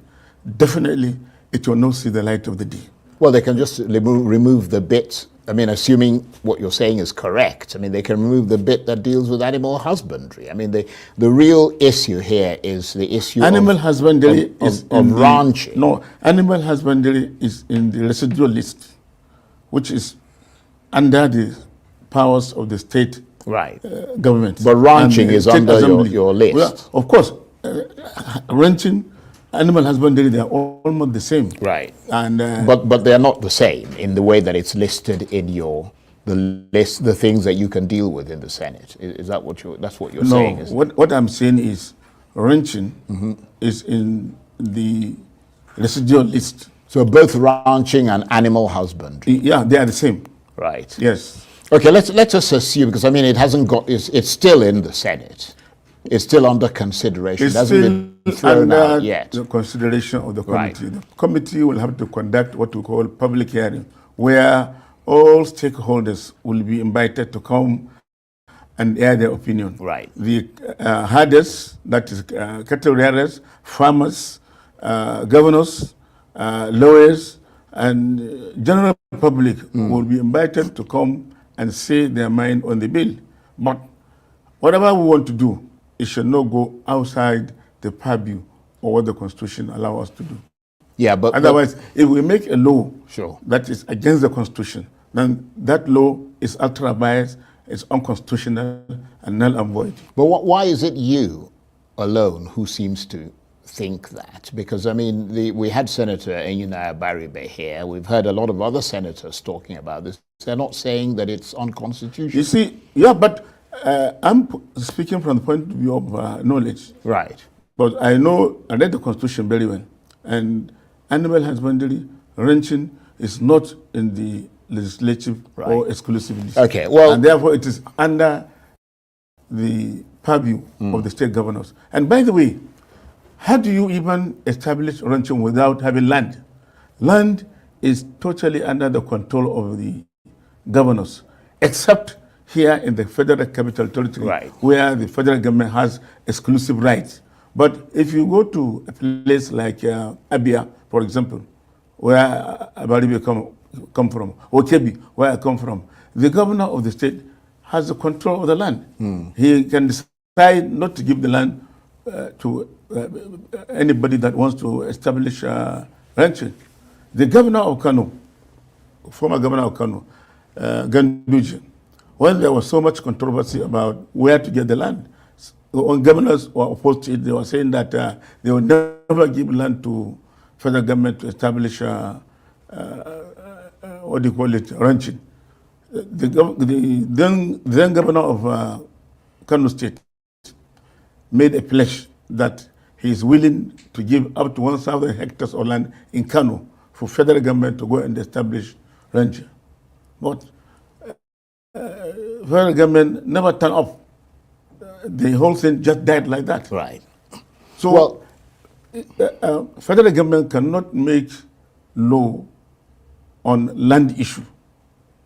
definitely it will not see the light of the day. Well, they can just remove the bit, I mean, assuming what you're saying is correct, I mean, they can remove the bit that deals with animal husbandry. I mean, the real issue here is the issue animal husbandry is of ranching. No, animal husbandry is in the residual list, which is under the powers of the state government. But ranching is under your list. Well, of course, ranching, animal husbandry, they are almost the same. Right. And but they are not the same in the way that it's listed in the list, the things that you can deal with in the Senate. Is that what that's what you're saying? No, what I'm saying is ranching is in the residual list. So both ranching and animal husbandry. Yeah, they are the same. Right. Yes. Okay, let's just assume, because I mean it hasn't got, it's still in the Senate. It's still under consideration. It's it hasn't been thrown out yet. The consideration of the committee. Right. The committee will have to conduct what we call public hearing, where all stakeholders will be invited to come and air their opinion. Right. The herders, that is cattle rearers, farmers, governors, lawyers, and general public will be invited to come and say their mind on the bill. But whatever we want to do, it should not go outside the purview or what the Constitution allows us to do. Yeah, but otherwise, if we make a law sure. that is against the Constitution, then that law is ultra biased, it's unconstitutional, and null and void. But why is it you alone who seems to think that? Because, I mean, we had Senator Enyinaya Baribe here. We've heard a lot of other senators talking about this. They're not saying that it's unconstitutional. You see, yeah, but I'm speaking from the point of view of knowledge. Right. But I read the Constitution very well. And animal husbandry, ranching is not in the legislative or exclusive list. Okay, well... And therefore it is under the purview of the state governors. And by the way, how do you even establish ranching without having land? Land is totally under the control of the governors, except here in the Federal Capital Territory, where the federal government has exclusive rights. But if you go to a place like Abia, for example, where Abaribe come from, or Kebi, where I come from, the governor of the state has the control of the land. He can decide not to give the land to anybody that wants to establish ranching. The governor of Kano, former governor of Kano, Ganduje, when there was so much controversy about where to get the land, when governors were opposed to it, they were saying that they would never give land to federal government to establish, what do you call it, ranching. The then governor of Kano State made a pledge that he is willing to give up to 1,000 hectares of land in Kano for federal government to go and establish ranching. But federal government never turned up. The whole thing just died like that. Right. So, federal government cannot make law on land issue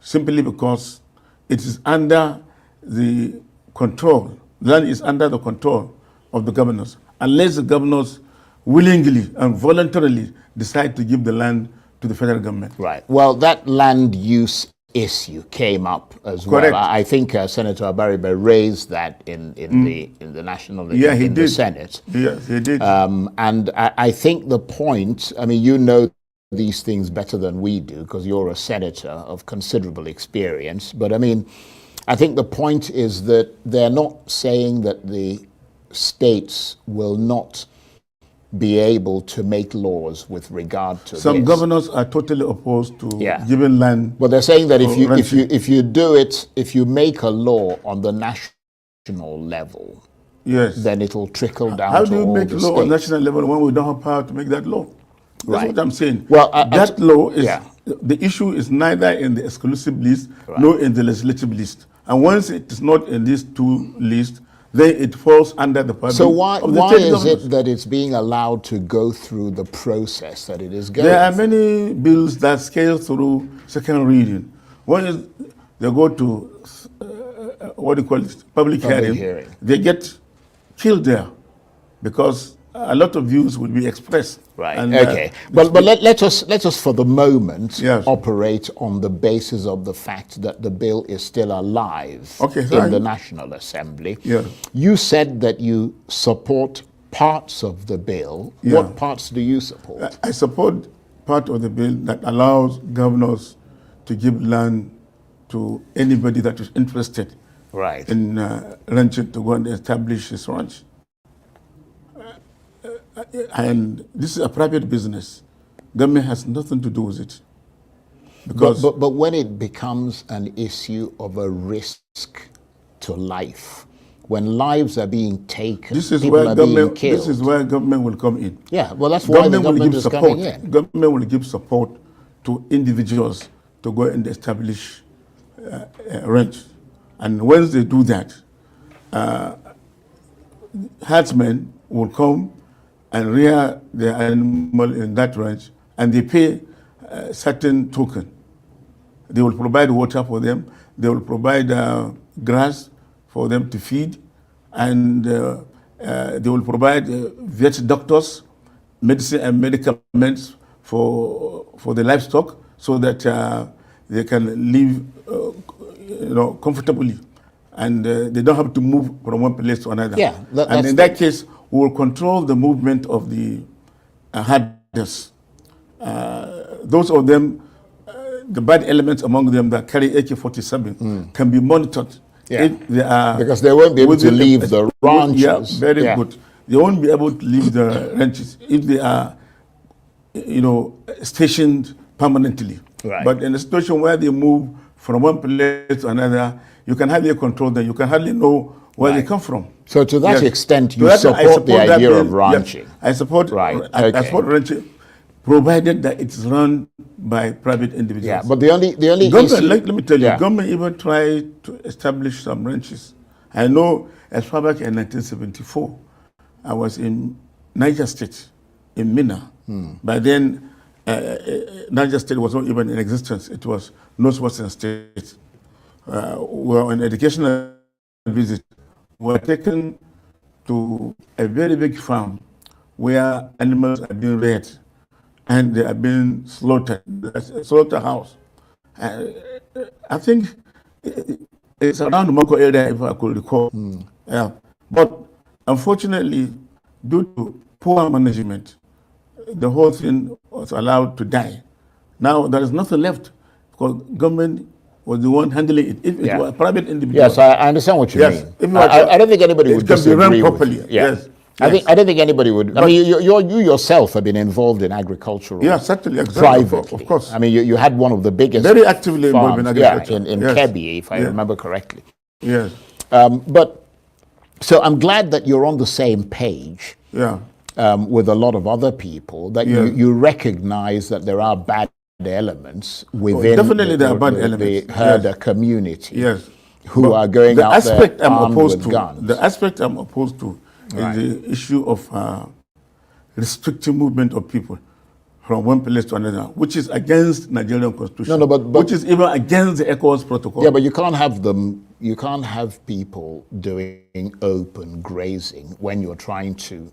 simply because it is under the control. Land is under the control of the governors, unless the governors willingly and voluntarily decide to give the land to the federal government. Right. Well, that land use issue came up as Correct. well. I think Senator Abaribe raised that in the national in the Senate. Yes, he did. And I think the point, I mean, you know these things better than we do because you're a senator of considerable experience. But I mean, I think the point is that they're not saying that the states will not be able to make laws with regard to Some this. governors are totally opposed to giving land. But they're saying that if you do it, if you make a law on the national level, then it'll trickle down How to do you all make the law on states. national level when we don't have power to make that law? That's Right. what I'm saying. Well, that law is, the issue is neither in the exclusive list nor in the legislative list. And once it is not in these two lists, then it falls under the purview So why of the is state governors. it that it's being allowed to go through the process that it is going There are through? many bills that scale through second reading. One is they go to, what do you call it, public hearing. They get killed there because a lot of views will be expressed. Right. And, okay. But let us for the moment operate on the basis of the fact that the bill is still alive in the National Assembly. Yeah. You said that you support parts of the bill. Yeah. What parts do you support? I support part of the bill that allows governors to give land to anybody that is interested in ranching to go and establish his ranch. And this is a private business. Government has nothing to do with it. Because But when it becomes an issue of a risk to life, when lives are being taken, people are being killed. This is where government will come in. Yeah, well, that's why the government is coming in. Government will give support to individuals to go and establish a ranch. And once they do that, herdsmen will come and rear their animal in that ranch, and they pay a certain token. They will provide water for them. They will provide grass for them to feed, and they will provide vet doctors, medicine and medicaments for the livestock, so that they can live, comfortably, and they don't have to move from one place to another. Yeah, and in that case, who will control the movement of the herders. Those of them, the bad elements among them that carry AK-47 can be monitored. Yeah. If they are because they won't be able to leave the ranches. Yeah, very good. They won't be able to leave the ranches if they are, stationed permanently. Right. But in a situation where they move from one place to another, you can hardly control them. You can hardly know where they come from. So to that extent, To you that, I support the idea of ranching. Yes, I support. I support ranching, provided that it's run by private individuals. Yeah, but the only government, issue, let me tell you, government even tried to establish some ranches. I know as far back in 1974, I was in Niger State, in Minna. By then, Niger State was not even in existence. It was Northwestern State. We were on educational visit. We were taken to a very big farm where animals are being reared and they are being slaughtered, a slaughterhouse. I think it's around the Moko area, if I could recall. Yeah. But unfortunately, due to poor management, the whole thing was allowed to die. Now there is nothing left because government was the one handling it. If it were a private individual. Yes, I understand what you mean. I don't think anybody would disagree with you. Yes. I don't think anybody would. But, I mean, you yourself have been involved in agricultural. Yeah, certainly, privately. Of course. I mean, you had one of the biggest. Very actively involved in agriculture. Yeah, in Kebbi, if I remember correctly. Yes. But so I'm glad that you're on the same page. Yeah. With a lot of other people, that you recognize that there are bad elements within the herder community. Yes. Who are going out there armed with guns. The aspect I'm opposed to is the issue of restricting movement of people from one place to another, which is against Nigerian constitution. No, but which is even against the ECOWAS protocol. Yeah, but you can't have them. You can't have people doing open grazing when you're trying to.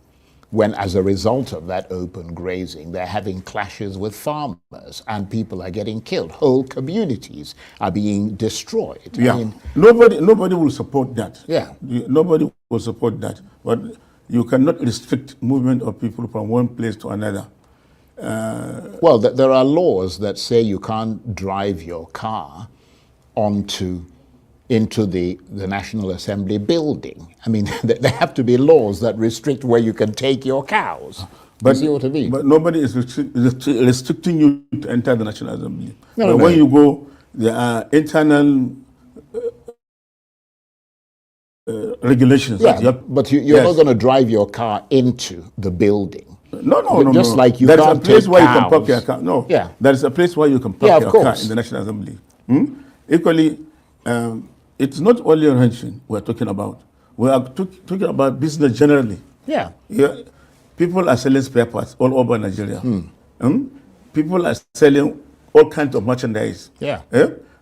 When, as a result of that open grazing, they're having clashes with farmers and people are getting killed. Whole communities are being destroyed. Yeah. I mean, nobody will support that. Yeah. Nobody will support that. But you cannot restrict movement of people from one place to another. Well, there are laws that say you can't drive your car into the National Assembly building. I mean, there have to be laws that restrict where you can take your cows. But, you see what I mean? But nobody is restricting you to enter the National Assembly. No, when you go, there are internal regulations. Yeah, but you're not going to drive your car into the building. No. Just like you can't take a place where you can park cows. your car. No. Yeah. There is a place where you can park your car course. in the National Assembly. Equally, it's not only ranching we're talking about. We are talking about business generally. Yeah. People are selling spare parts all over Nigeria. People are selling all kinds of merchandise. Yeah.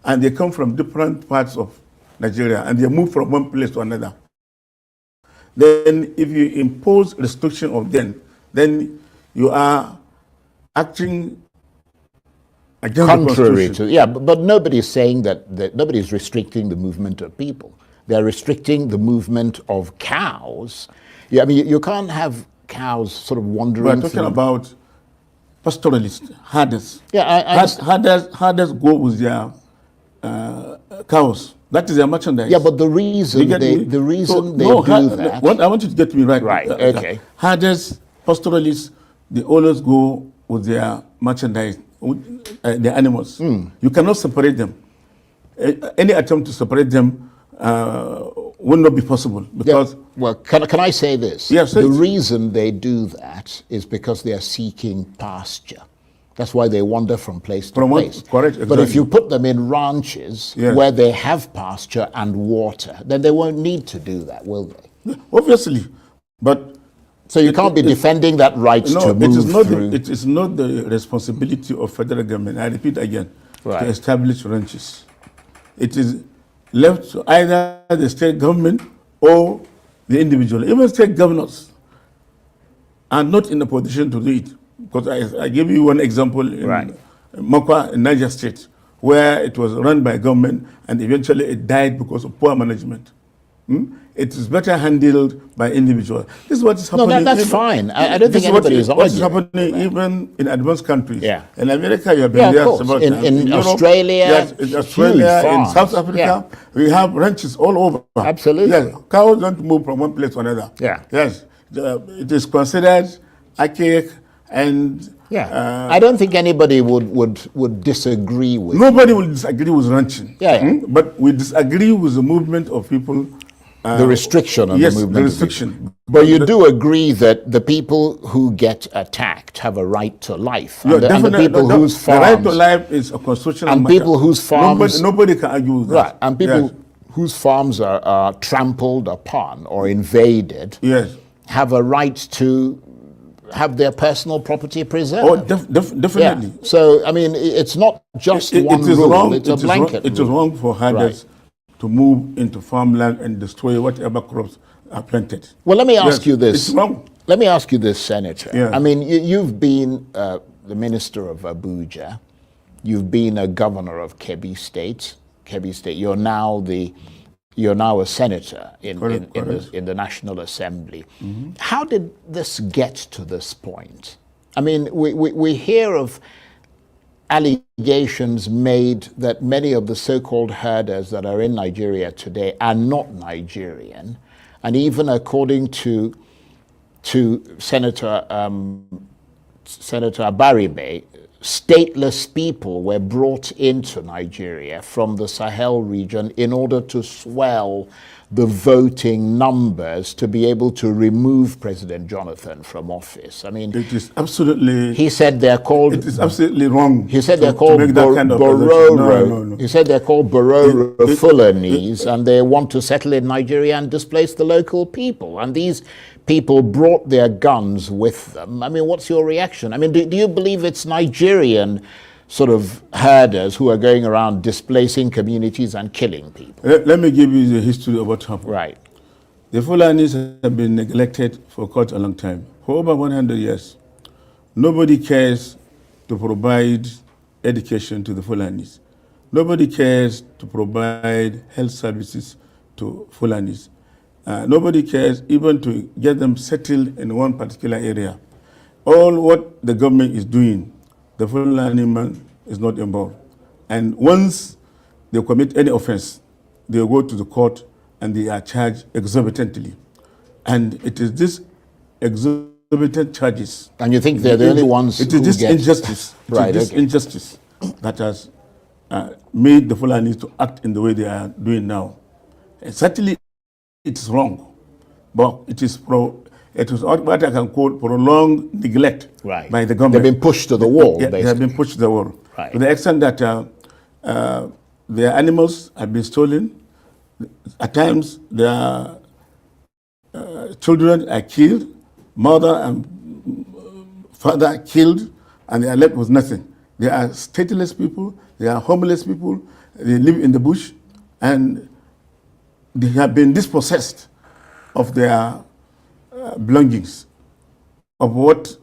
And they come from different parts of Nigeria and they move from one place to another. Then if you impose restriction of them, then you are acting contrary to, but nobody's saying that nobody's restricting the movement of people. They're restricting the movement of cows. Yeah, I mean, you can't have cows sort of wandering. We're talking about pastoralists, herders. Yeah, herders go with their cows. That is their merchandise. Yeah, but the reason they do that. I want you to get me right. Right. Okay. Herders, pastoralists, they always go with their merchandise. The animals. You cannot separate them. Any attempt to separate them will not be possible because. Well, can I say this? Yes. The reason they do that is because they are seeking pasture. That's why they wander from place to place. Correct. Exactly. But if you put them in ranches where they have pasture and water, then they won't need to do that, will they? Obviously, but. So you can't be defending that right to move through. It is not the responsibility of federal government, I repeat again, to establish ranches. It is left to either the state government or the individual. Even state governors are not in a position to do it. Because I gave you one example in Mokwa, in Niger State, where it was run by government and eventually it died because of poor management. It is better handled by individuals. This is what is happening. No, that's fine. I don't think anybody is arguing. What is happening even in advanced countries. Yeah. In America, you have been there. About in Europe, Australia, yes, in Australia, in South Africa, we have ranches all over. Absolutely. Yes, cows don't move from one place to another. Yeah. Yes, it is considered archaic and. Yeah, I don't think anybody would disagree with. Nobody will disagree with ranching. Yeah. But we disagree with the movement of people. The restriction on the movement. The restriction. But you do agree that the people who get attacked have a right to life. Yeah, and the people whose farms. The right to life is a constitutional matter. People whose farms. Nobody can argue with that. Right. And people whose farms are trampled upon or invaded. Yes. Have a right to have their personal property preserved. Oh, definitely. Yeah. So, I mean, it's not just one rule, it's a blanket It is wrong for herders to move into farmland and destroy whatever crops are planted. Well, let me ask you this. It's wrong. Let me ask you this, Senator. Yeah. I mean, you've been the minister of Abuja. You've been a governor of Kebbi State. You're now a senator in the National Assembly. Mm-hmm. How did this get to this point? I mean, we hear of allegations made that many of the so-called herders that are in Nigeria today are not Nigerian. And even according to Senator Abaribe, stateless people were brought into Nigeria from the Sahel region in order to swell the voting numbers to be able to remove President Jonathan from office. I mean, it is absolutely. He said they're called. It is absolutely wrong. He said they're called Bororo. No. He said they're called Bororo Fulanis, and they want to settle in Nigeria and displace the local people. And these people brought their guns with them. I mean, what's your reaction? I mean, do you believe it's Nigerian sort of herders who are going around displacing communities and killing people? Let me give you the history of what happened. Right. The Fulanis have been neglected for quite a long time, for over 100 years. Nobody cares to provide education to the Fulanis. Nobody cares to provide health services to Fulanis. Nobody cares even to get them settled in one particular area. All what the government is doing, the Fulani man is not involved. And once they commit any offense, they go to the court and they are charged exorbitantly. And it is this exorbitant charges. And you think they're the only ones who get... It is this injustice. Right, this injustice that has made the Fulanis to act in the way they are doing now. And certainly, it is wrong, but it is what I can call prolonged neglect by the government. They've been pushed to the wall, They have been pushed to the wall. Right. To the extent that their animals have been stolen. At times, their children are killed, mother and father are killed, and they are left with nothing. They are stateless people, they are homeless people, they live in the bush, and they have been dispossessed of their belongings, of what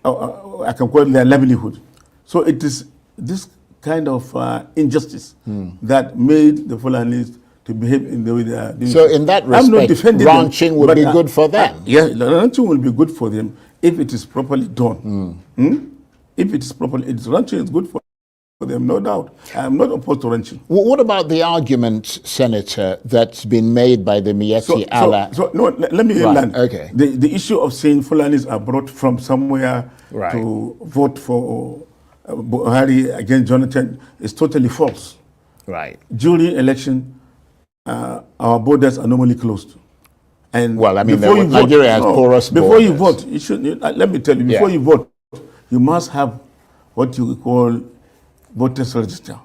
I can call their livelihood. So it is this kind of injustice that made the Fulanis to behave in the way they are doing. So in that respect, ranching would be good for them? Yes, ranching will be good for them if it is properly done. If it is properly, ranching is good for them, no doubt. I'm not opposed to ranching. What about the argument, Senator, that's been made by the Miyetti Allah? Let me land. Okay. The issue of saying Fulanis are brought from somewhere to vote for Buhari against Jonathan is totally false. Right. During election, our borders are normally closed. And well, I mean, Nigeria has porous borders. Before you vote, you should. Let me tell you, before you vote, you must have what you call voters register.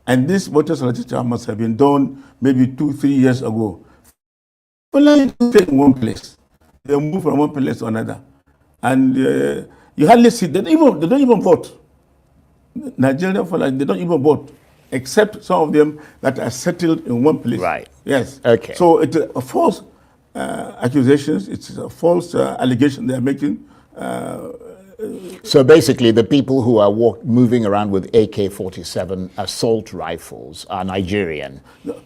And this voters register must have been done maybe 2-3 years ago. Fulani don't stay in one place. They move from one place to another. And you hardly see, they don't even vote. Nigerian Fulani, they don't even vote, except some of them that are settled in one place. Right. Yes. Okay. So it's a false accusations. It's a false allegation they are making. So basically, the people who are moving around with AK-47 assault rifles are Nigerian.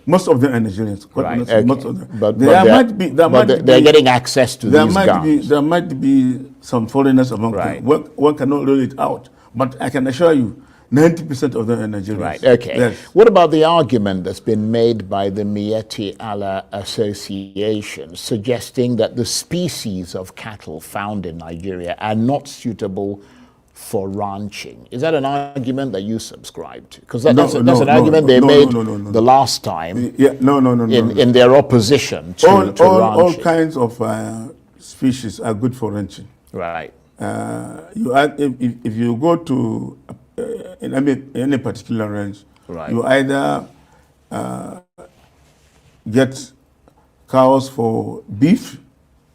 Most of them are Nigerians. Right. Most, Okay. most of them. But They're getting access to these guns. There might be some foreigners among them. One cannot rule it out. But I can assure you, 90% of them are Nigerians. Right, okay. Yes. What about the argument that's been made by the Mieti Allah Association suggesting that the species of cattle found in Nigeria are not suitable for ranching? Is that an argument that you subscribe to? Because that's an argument they made the last time in their opposition to ranching. All kinds of species are good for ranching. Right. If you go to in any particular range, right, you either get cows for beef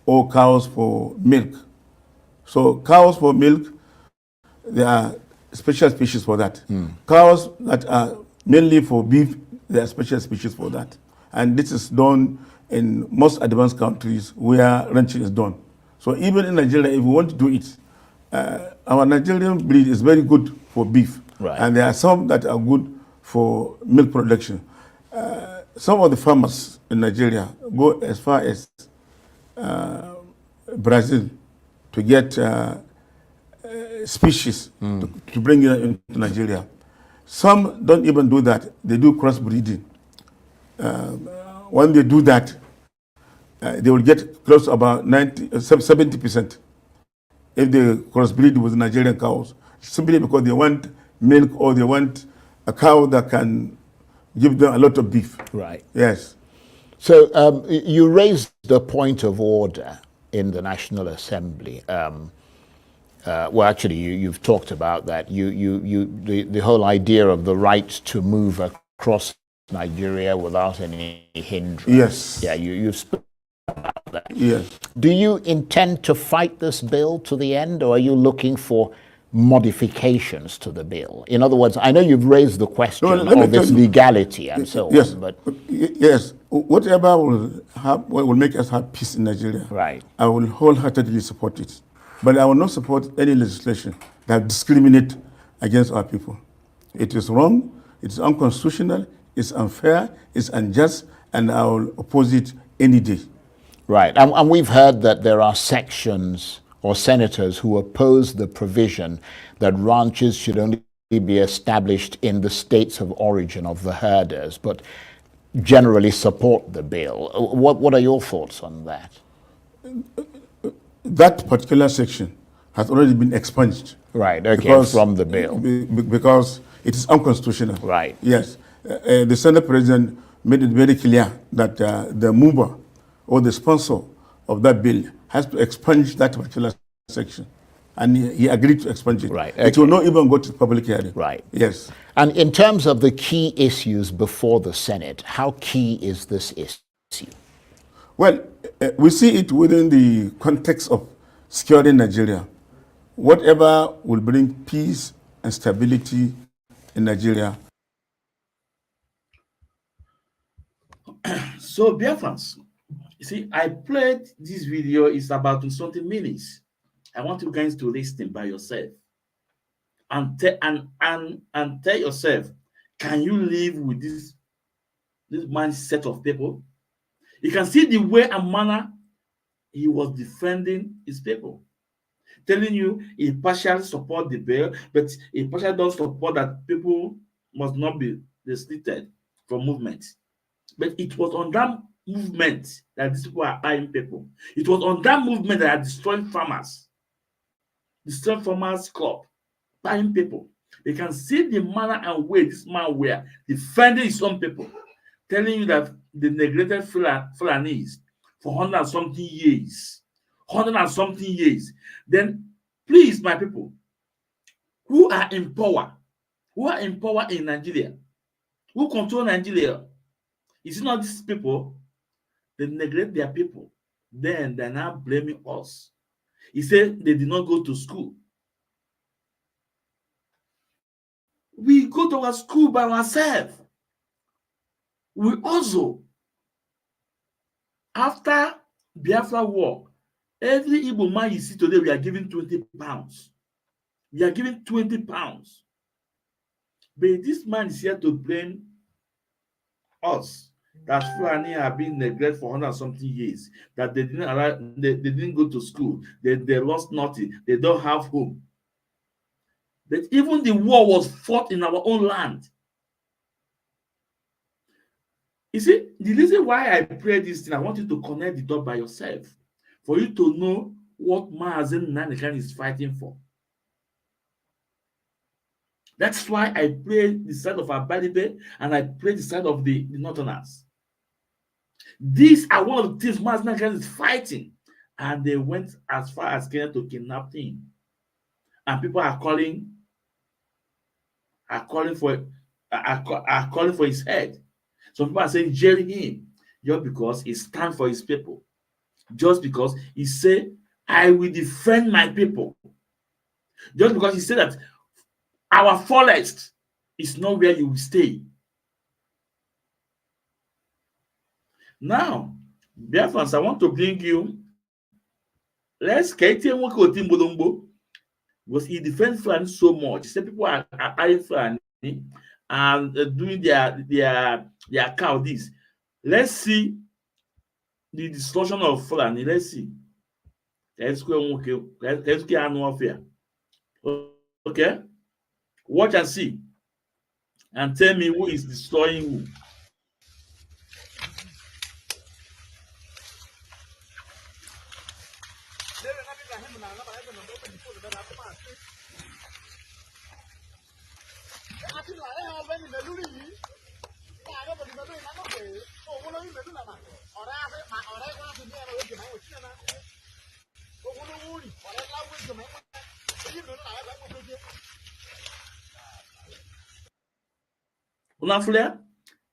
or cows for milk. So cows for milk, there are special species for that. Cows that are mainly for beef, there are special species for that. And this is done in most advanced countries where ranching is done. So even in Nigeria, if we want to do it, our Nigerian breed is very good for beef. Right. And there are some that are good for milk production. Some of the farmers in Nigeria go as far as Brazil to get species to bring it into Nigeria. Some don't even do that. They do crossbreeding. When they do that, they will get close to about 70% if they crossbreed with Nigerian cows, simply because they want milk or they want a cow that can give them a lot of beef. Right. Yes. So you raised the point of order in the National Assembly. Well, actually, you've talked about that. The whole idea of the right to move across Nigeria without any hindrance. Yes. Yeah, you've spoken about that. Yes. Do you intend to fight this bill to the end, or are you looking for modifications to the bill? In other words, I know you've raised the question of its legality and so on, but yes, whatever will make us have peace in Nigeria, right, I will wholeheartedly support it. But I will not support any legislation that discriminates against our people. It is wrong, it is unconstitutional, it's unfair, it's unjust, and I will oppose it any day. Right, and we've heard that there are sections or senators who oppose the provision that ranches should only be established in the states of origin of the herders, but generally support the bill. What are your thoughts on that? That particular section has already been expunged. Right, okay, from the bill. Because it is unconstitutional. Right. Yes. The Senate President made it very clear that the mover or the sponsor of that bill has to expunge that particular section. And he agreed to expunge it. Right. It will not even go to public hearing. Right. Yes. And in terms of the key issues before the Senate, how key is this issue? Well, we see it within the context of securing Nigeria. Whatever will bring peace and stability in Nigeria. So, Biafrans, you see, I played this video. It's about 20 minutes. I want you guys to listen by yourself and tell yourself, can you live with this mindset of people? You can see the way and manner he was defending his people, telling you he partially support the bill, but he partially don't support that people must not be restricted from movement. But it was on that movement that these people are buying people. It was on that movement that are destroying farmers crop, buying people. They can see the manner and way this man were defending his own people, telling you that the neglected Fulanese for 100 and something years. 100 and something years. Then, please, my people, who are in power in Nigeria, who control Nigeria, is it not these people? They neglect their people. Then they're now blaming us. He said they did not go to school. We go to our school by ourselves. We also, after Biafra war, every Igbo man you see today, we are giving 20 pounds. We are giving 20 pounds. But this man is here to blame us that Fulani have been neglected for 100 something years, that they didn't allow, they didn't go to school, they lost nothing, they don't have home. But even the war was fought in our own land. You see, the reason why I pray this thing, I want you to connect the dot by yourself, for you to know what Mazen Nanikan is fighting for. That's why I pray the side of Abadibe and I pray the side of the Northerners. These are one of the things Mazen Nanikan is fighting. And they went as far as Kenya to kidnap him. And people are calling for his head. Some people are saying jail him just because he stands for his people. Just because he said, I will defend my people. Just because he said that our forest is not where you will stay. Now, Biafrans, I want to bring you. Let's get him because he defends Fulani so much. He said people are carrying Fulani and doing their cow this. Let's see the destruction of Fulani. Let's see. Let's get warfare. Okay? Watch and see. And tell me who is destroying who.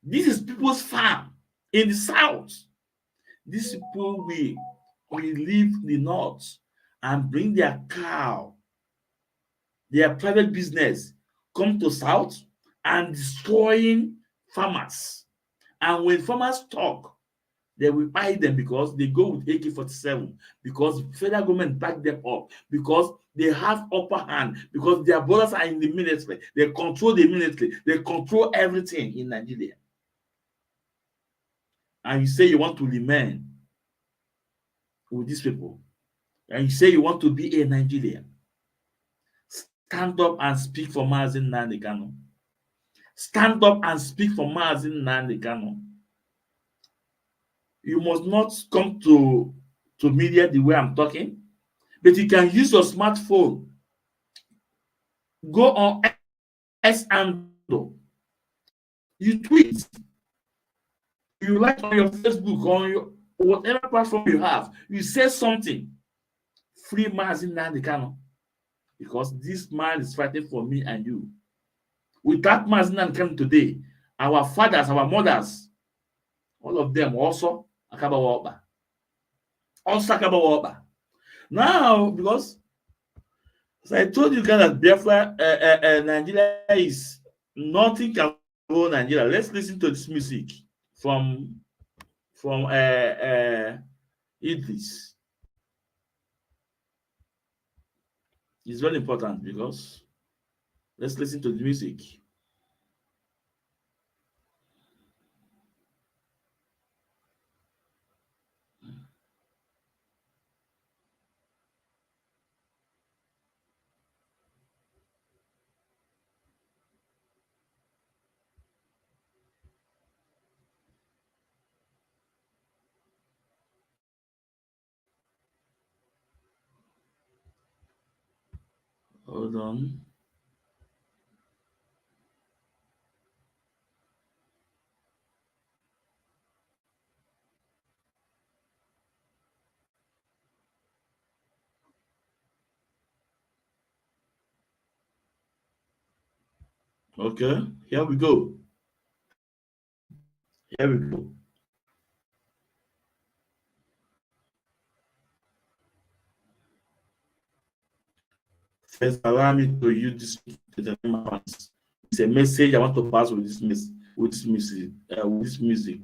This is people's farm in the south. These people will leave the north and bring their cow, their private business, come to south and destroying farmers. And when farmers talk, they will buy them because they go with AK-47, because federal government back them up, because they have upper hand, because their brothers are in the military. They control the military. They control everything in Nigeria. And you say you want to remain with these people, and you say you want to be a Nigerian, stand up and speak for Mazen Nnamdi Kanu. Stand up and speak for Mazen Nnamdi Kanu. You must not come to media the way I'm talking, but you can use your smartphone. Go on X and you tweet. You write on your Facebook, on your whatever platform you have. You say something. Free Mazen Nnamdi Kanu. Because this man is fighting for me and you. Without Mazen Nnamdi Kanu today, our fathers, our mothers, all of them also Akabawa. Also Akabawa. Now, because as I told you guys that Biafra, Nigeria is nothing can hold Nigeria. Let's listen to this music from Idris. It's very important because let's listen to the music. Hold on. Okay, here we go. Here we go. First, allow me to use this. It's a message I want to pass with this music. With this music.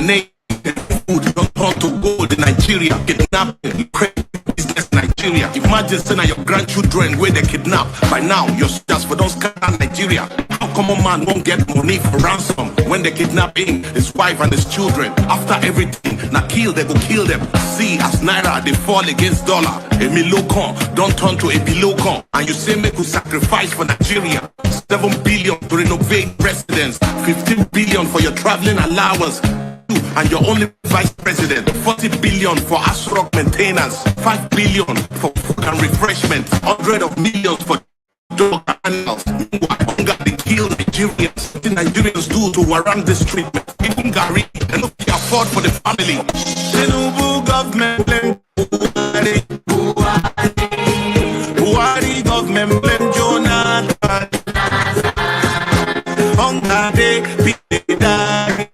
name. Food don't turn to gold in Nigeria. Kidnapping, business in Nigeria. Imagine saying your grandchildren where they kidnap. By now, your just for don't scan Nigeria. How come a man won't get money for ransom when they kidnap him, his wife and his children? After everything, now kill, they go kill them. See, as Naira, they fall against dollar. A milocon don't turn to a bilocon. And you say make you sacrifice for Nigeria. 7 billion to renovate residence. 15 billion for your traveling allowance. And your only vice president, 40 billion for Asrock maintenance, 5 billion for food and refreshment, 100 of millions for dog animals. Meanwhile, they kill Nigerians. What the Nigerians do to warrant this treatment? Even Gary, and look, they afford for the family. Tinubu government blame Buhari government blame Jonathan. Hunger day, people die.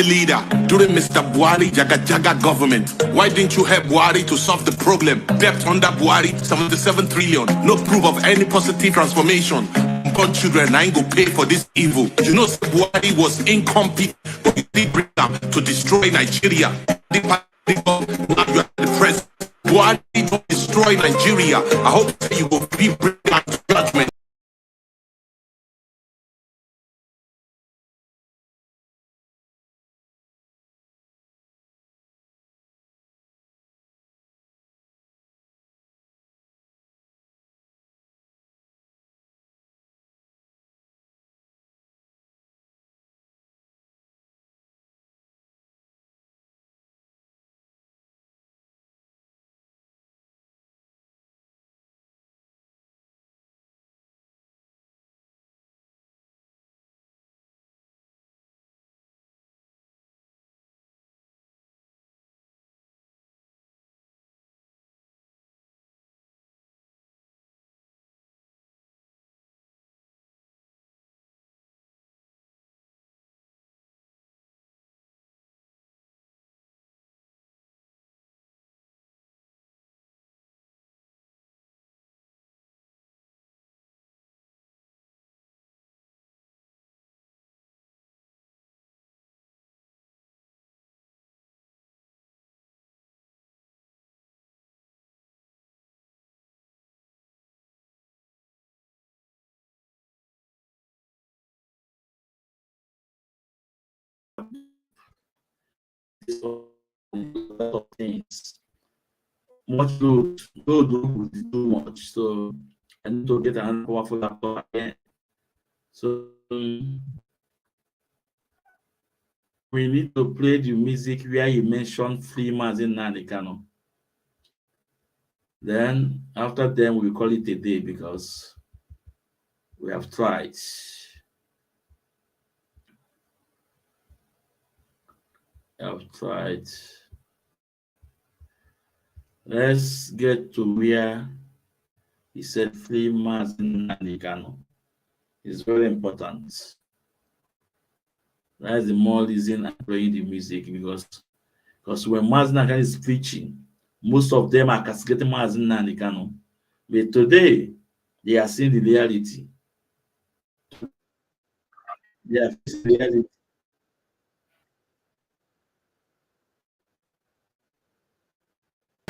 Leader during Mr. Buhari Jaga government. Why didn't you help Buhari to solve the problem? Debt under Buhari, 77 trillion. No proof of any positive transformation. Born children, I ain't go pay for this evil. You know Buhari was incompetent, but you did bring them to destroy Nigeria. Now you are the president. Buhari don't destroy Nigeria. I hope you will be bring back to judgment. Of things. Much load is too much, so I need to get an powerful laptop again. So we need to play the music where you mentioned Free Mazin Nanikano. Then after them we call it a day because we have tried. Let's get to where he said Free Mazin Nanikano. It's very important. That's the more reason I'm playing the music because when Mazin Nanikano is preaching, most of them are castigating Mazin Nanikano. But today, they are seeing the reality. They are facing the reality.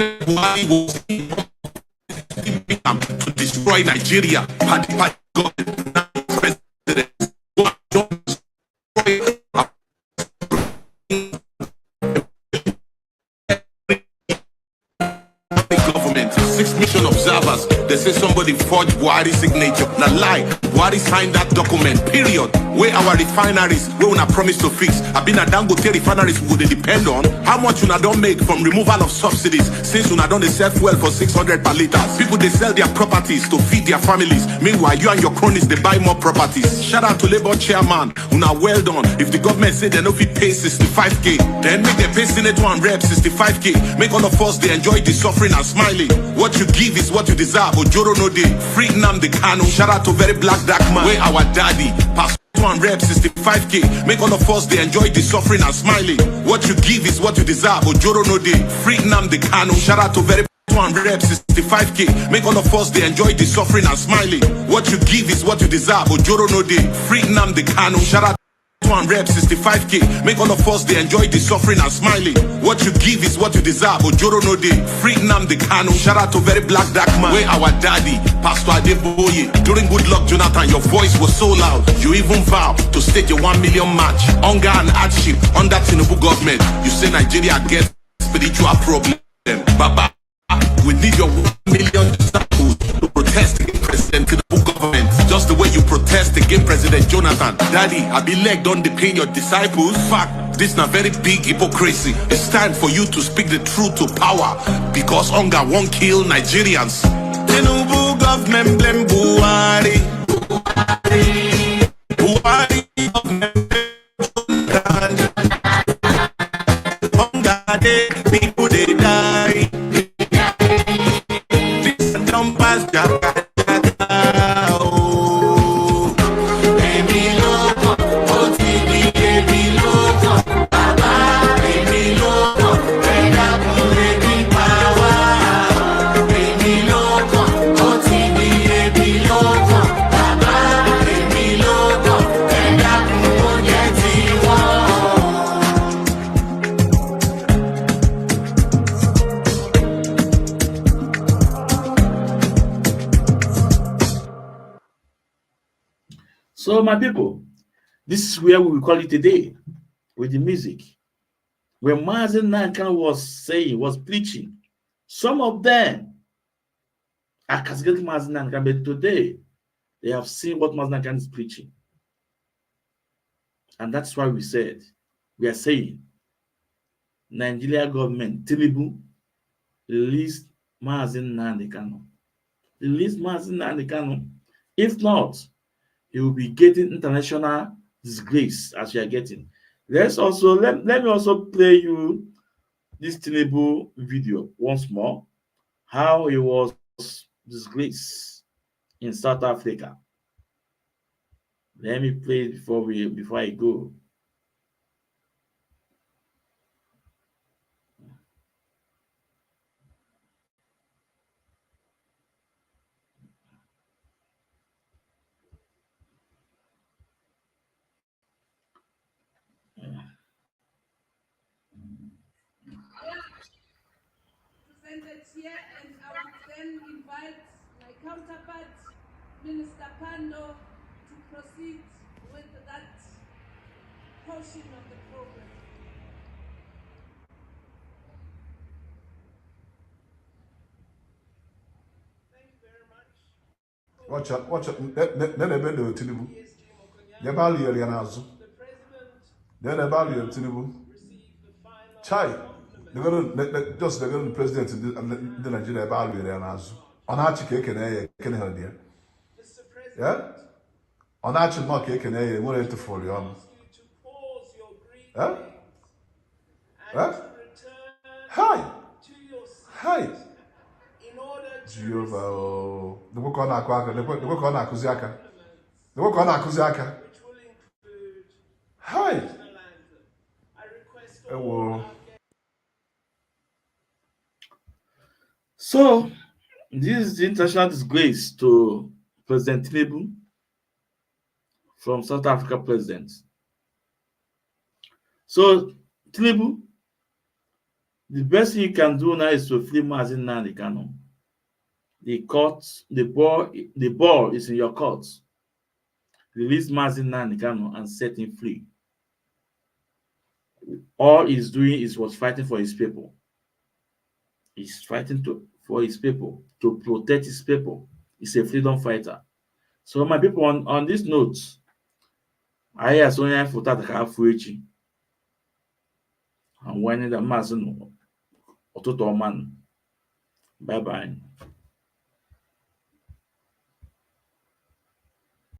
Buhari was to destroy Nigeria. Government, 6 million observers. They say somebody forged Buhari's signature. Now lie. Buhari signed that document. Period. Where our refineries, where una promise to fix. I been a Dangote refineries would they depend on how much una don't make from removal of subsidies. Since una don't sell fuel for 600 per liter. People they sell their properties to feed their families. Meanwhile, you and your cronies they buy more properties. Shout out to Labour chairman, una well done. If the government say they no fit pay 65k, then make them pay Senator and Rep 65k. Make all of us they enjoy the suffering and smiling. What you give is what you deserve. Ojoro no day. Free Nnamdi Kanu. Shout out to very black dark man. Where our daddy pass and Rep 65k. Make all of us they enjoy the suffering and smiling. What you give is what you deserve. Ojoro no day. Free Nnamdi Kanu. Shout out to very and Rep 65k. Make all of us they enjoy the suffering and smiling. What you give is what you deserve. Ojoro no day. Free Nnamdi Kanu. Shout out and Rep 65k. Make all of us they enjoy the suffering and smiling. What you give is what you deserve. Ojoro no day. Free Nnamdi Kanu. Shout out to very black dark man. Where our daddy Pastor Adeboye. During Good Luck Jonathan, your voice was so loud. You even vow to stake your 1 million match. Hunger and hardship under Tinubu government. You say Nigeria gets spiritual problem. Baba, we need your 1 million disciples to protest against President Tinubu government. Just the way you protest against President Jonathan. Daddy, I be leg on the pain your disciples. Fact, this na very big hypocrisy. It's time for you to speak the truth to power. Because hunger won't kill Nigerians. Tinubu government blame Buhari. Buhari government hunger dey, people they die. This don't pass jaga. So, my people, this is where we will call it a day with the music. When Mazen Nankan was preaching, some of them are castigating Mazen Nankan, but today they have seen what Mazen Nankan is preaching. And that's why we are saying, Nigeria government, Tinubu, release Mazen Nankan. Release Mazen Nankan. If not, he will be getting international disgrace as you are getting. Let me also play you this Tinubu video once more, how he was disgraced in South Africa. Let me play it before I go. Presented here, and I would then invite my counterpart, Minister Pando, to proceed with that portion of the program. Thank you very much. Watch out. Then I bend the Tinubu. The value of Yanazu. Then I value of Tinubu. Chai. They're going to president of the Nigeria value of Yanazu. On Archie cake and can help you. Yeah? On Archie not cake and a more to follow you. Huh? Huh? Hi. Hi. Jehovah, the work on Aquaka, the work on Akuziaka. The work on Akuziaka. Hi. So, this is the international disgrace to President Tinubu from South Africa president. So, Tinubu, the best thing you can do now is to free Mazen Nankan. The court, the ball is in your court. Release Mazen Nankan and set him free. All he's doing is fighting for his people. He's fighting for his people, to protect his people. He's a freedom fighter. So my people, on this note, Ahịa so onye afọ tata ka afọ echi. And when the mass no ọtụtụ ọma. Bye bye.